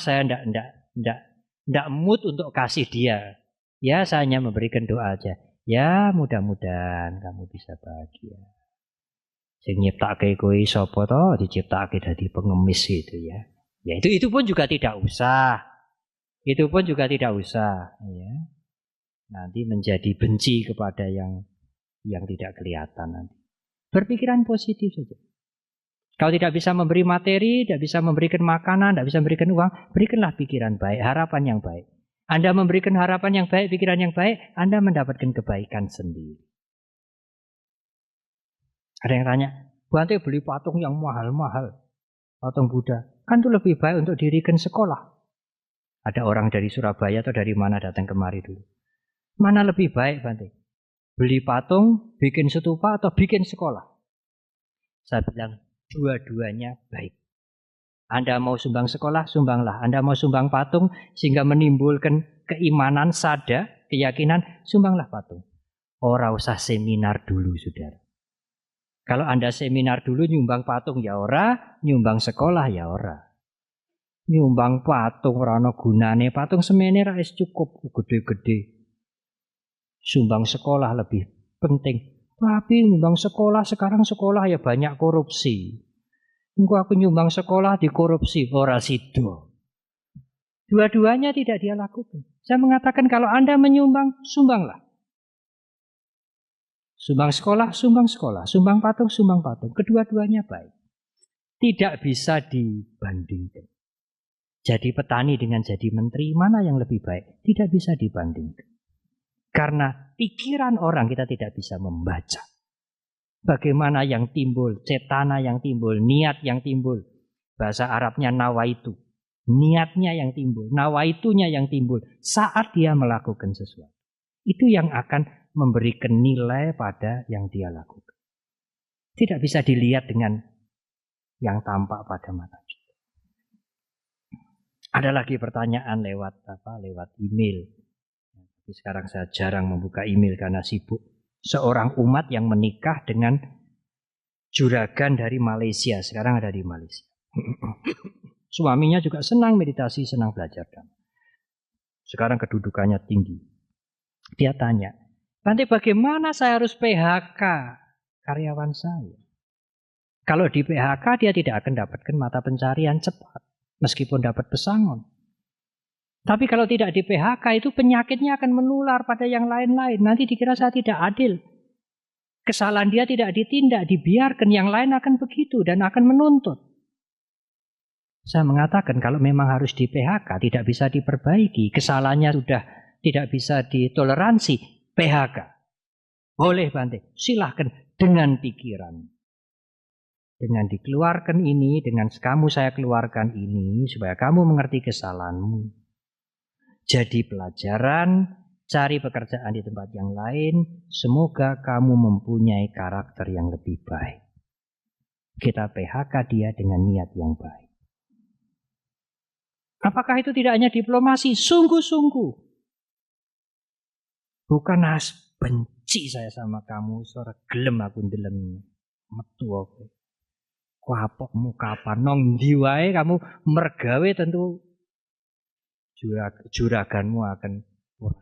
[SPEAKER 1] Saya enggak mood untuk kasih dia. Ya, saya hanya memberikan doa aja. Ya, mudah-mudahan kamu bisa bahagia. Sing nyiptake kowe sapa to? Diciptake dadi pengemis gitu ya. Ya itu pun juga tidak usah. Itu pun juga tidak usah, ya. Nanti menjadi benci kepada yang tidak kelihatan nanti. Berpikiran positif saja. Kalau tidak bisa memberi materi, tidak bisa memberikan makanan, tidak bisa memberikan uang, berikanlah pikiran baik, harapan yang baik. Anda memberikan harapan yang baik, pikiran yang baik, Anda mendapatkan kebaikan sendiri. Ada yang tanya, Bante beli patung yang mahal-mahal, patung Buddha, kan itu lebih baik untuk dirikan sekolah. Ada orang dari Surabaya atau dari mana datang kemari dulu. Mana lebih baik, Bante? Beli patung, bikin stupa atau bikin sekolah? Saya bilang, dua-duanya baik. Anda mau sumbang sekolah, sumbanglah. Anda mau sumbang patung sehingga menimbulkan keimanan, sada, keyakinan, sumbanglah patung. Ora usah seminar dulu, saudara. Kalau Anda seminar dulu nyumbang patung ya ora, nyumbang sekolah ya ora. Nyumbang patung ora ana gunane, patung semene ra wis cukup gede-gede. Sumbang sekolah lebih penting. Tapi nyumbang sekolah, sekarang sekolah ya banyak korupsi. Engko aku nyumbang sekolah dikorupsi, ora sido. Dua-duanya tidak dia lakukan. Saya mengatakan kalau Anda menyumbang, sumbanglah. Sumbang sekolah, sumbang sekolah. Sumbang patung, sumbang patung. Kedua-duanya baik. Tidak bisa dibandingkan. Jadi petani dengan jadi menteri, mana yang lebih baik? Tidak bisa dibandingkan. Karena pikiran orang kita tidak bisa membaca. Bagaimana yang timbul, cetana yang timbul, niat yang timbul. Bahasa Arabnya nawaitu. Niatnya yang timbul, nawaitunya yang timbul saat dia melakukan sesuatu. Itu yang akan memberikan nilai pada yang dia lakukan. Tidak bisa dilihat dengan yang tampak pada mata kita. Ada lagi pertanyaan lewat email. Tapi sekarang saya jarang membuka email karena sibuk. Seorang umat yang menikah dengan juragan dari Malaysia. Sekarang ada di Malaysia. Suaminya juga senang meditasi, senang belajar. Sekarang kedudukannya tinggi. Dia tanya, Bante bagaimana saya harus PHK karyawan saya? Kalau di PHK dia tidak akan dapatkan mata pencarian cepat. Meskipun dapat pesangon. Tapi kalau tidak di PHK itu penyakitnya akan menular pada yang lain-lain. Nanti dikira saya tidak adil. Kesalahan dia tidak ditindak, dibiarkan. Yang lain akan begitu dan akan menuntut. Saya mengatakan kalau memang harus di PHK tidak bisa diperbaiki. Kesalahannya sudah tidak bisa ditoleransi. PHK. Boleh Bante, silahkan dengan pikiran. Dengan dikeluarkan ini, dengan kamu saya keluarkan ini, supaya kamu mengerti kesalahanmu. Jadi pelajaran, cari pekerjaan di tempat yang lain, semoga kamu mempunyai karakter yang lebih baik. Kita PHK dia dengan niat yang baik. Apakah itu tidak hanya diplomasi? Sungguh-sungguh. Bukan benci saya sama kamu, sore gelem aku ndeleng metu aku. Kuapokmu kapan nong ndi wae kamu mergawe tentu juraganmu akan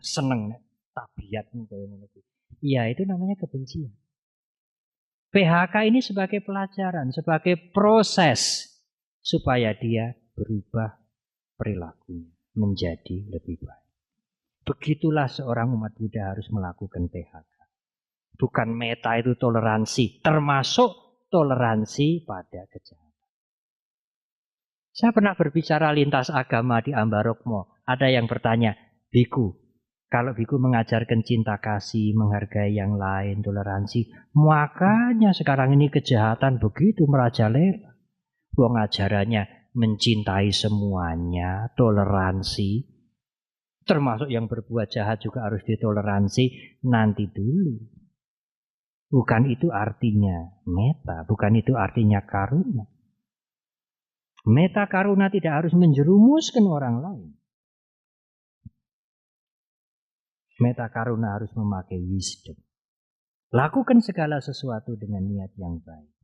[SPEAKER 1] seneng nek tabiatmu kaya ngono kuwi. Iya, itu namanya kebencian. PHK ini sebagai pelajaran, sebagai proses supaya dia berubah perilakunya menjadi lebih baik. Begitulah seorang umat Buddha harus melakukan PHK. Bukan meta itu toleransi, termasuk toleransi pada kejahatan. Saya pernah berbicara lintas agama di Ambarokmo. Ada yang bertanya, biku, kalau biku mengajarkan cinta kasih, menghargai yang lain, toleransi, makanya sekarang ini kejahatan begitu merajalela. Wong ajarannya mencintai semuanya, toleransi, termasuk yang berbuat jahat juga harus ditoleransi, nanti dulu. Bukan itu artinya meta, bukan itu artinya karuna. Meta karuna tidak harus menjerumuskan orang lain. Meta karuna harus memakai wisdom. Lakukan segala sesuatu dengan niat yang baik.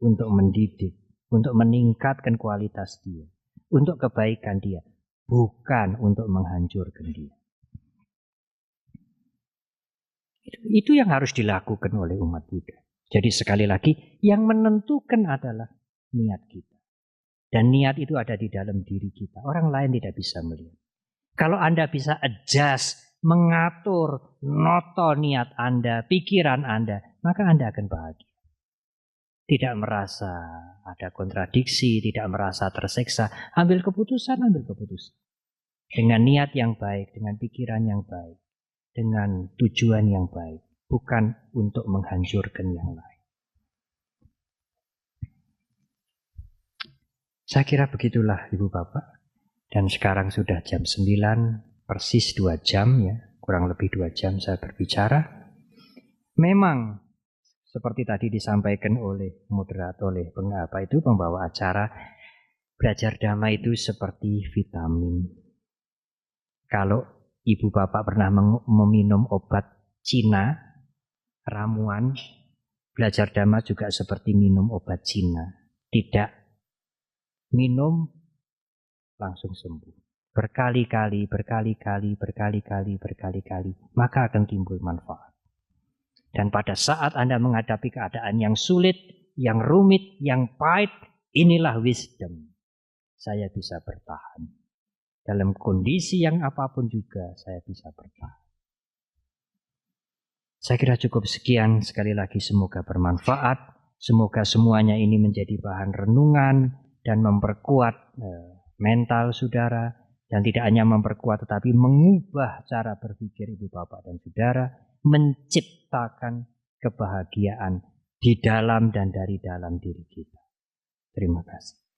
[SPEAKER 1] Untuk mendidik, untuk meningkatkan kualitas dia. Untuk kebaikan dia. Bukan untuk menghancurkan dia. Itu yang harus dilakukan oleh umat Buddha. Jadi sekali lagi, yang menentukan adalah niat kita. Dan niat itu ada di dalam diri kita. Orang lain tidak bisa melihat. Kalau Anda bisa adjust, mengatur, noto niat Anda, pikiran Anda, maka Anda akan bahagia. Tidak merasa ada kontradiksi, tidak merasa tersiksa. Ambil keputusan. Dengan niat yang baik, dengan pikiran yang baik, dengan tujuan yang baik. Bukan untuk menghancurkan yang lain. Saya kira begitulah Ibu Bapak. Dan sekarang sudah jam 9, persis 2 jam ya. Kurang lebih 2 jam saya berbicara. Memang seperti tadi disampaikan oleh moderator, oleh pembawa acara, belajar dhamma itu seperti vitamin. Kalau Ibu Bapak pernah meminum obat Cina, ramuan, belajar dhamma juga seperti minum obat Cina. Tidak minum langsung sembuh. Berkali-kali, maka akan timbul manfaat. Dan pada saat Anda menghadapi keadaan yang sulit, yang rumit, yang pahit, inilah wisdom. Saya bisa bertahan. Dalam kondisi yang apapun juga saya bisa bertahan. Saya kira cukup sekian. Sekali lagi semoga bermanfaat. Semoga semuanya ini menjadi bahan renungan dan memperkuat mental saudara. Dan tidak hanya memperkuat tetapi mengubah cara berpikir Ibu Bapak dan saudara. Menciptakan kebahagiaan di dalam dan dari dalam diri kita. Terima kasih.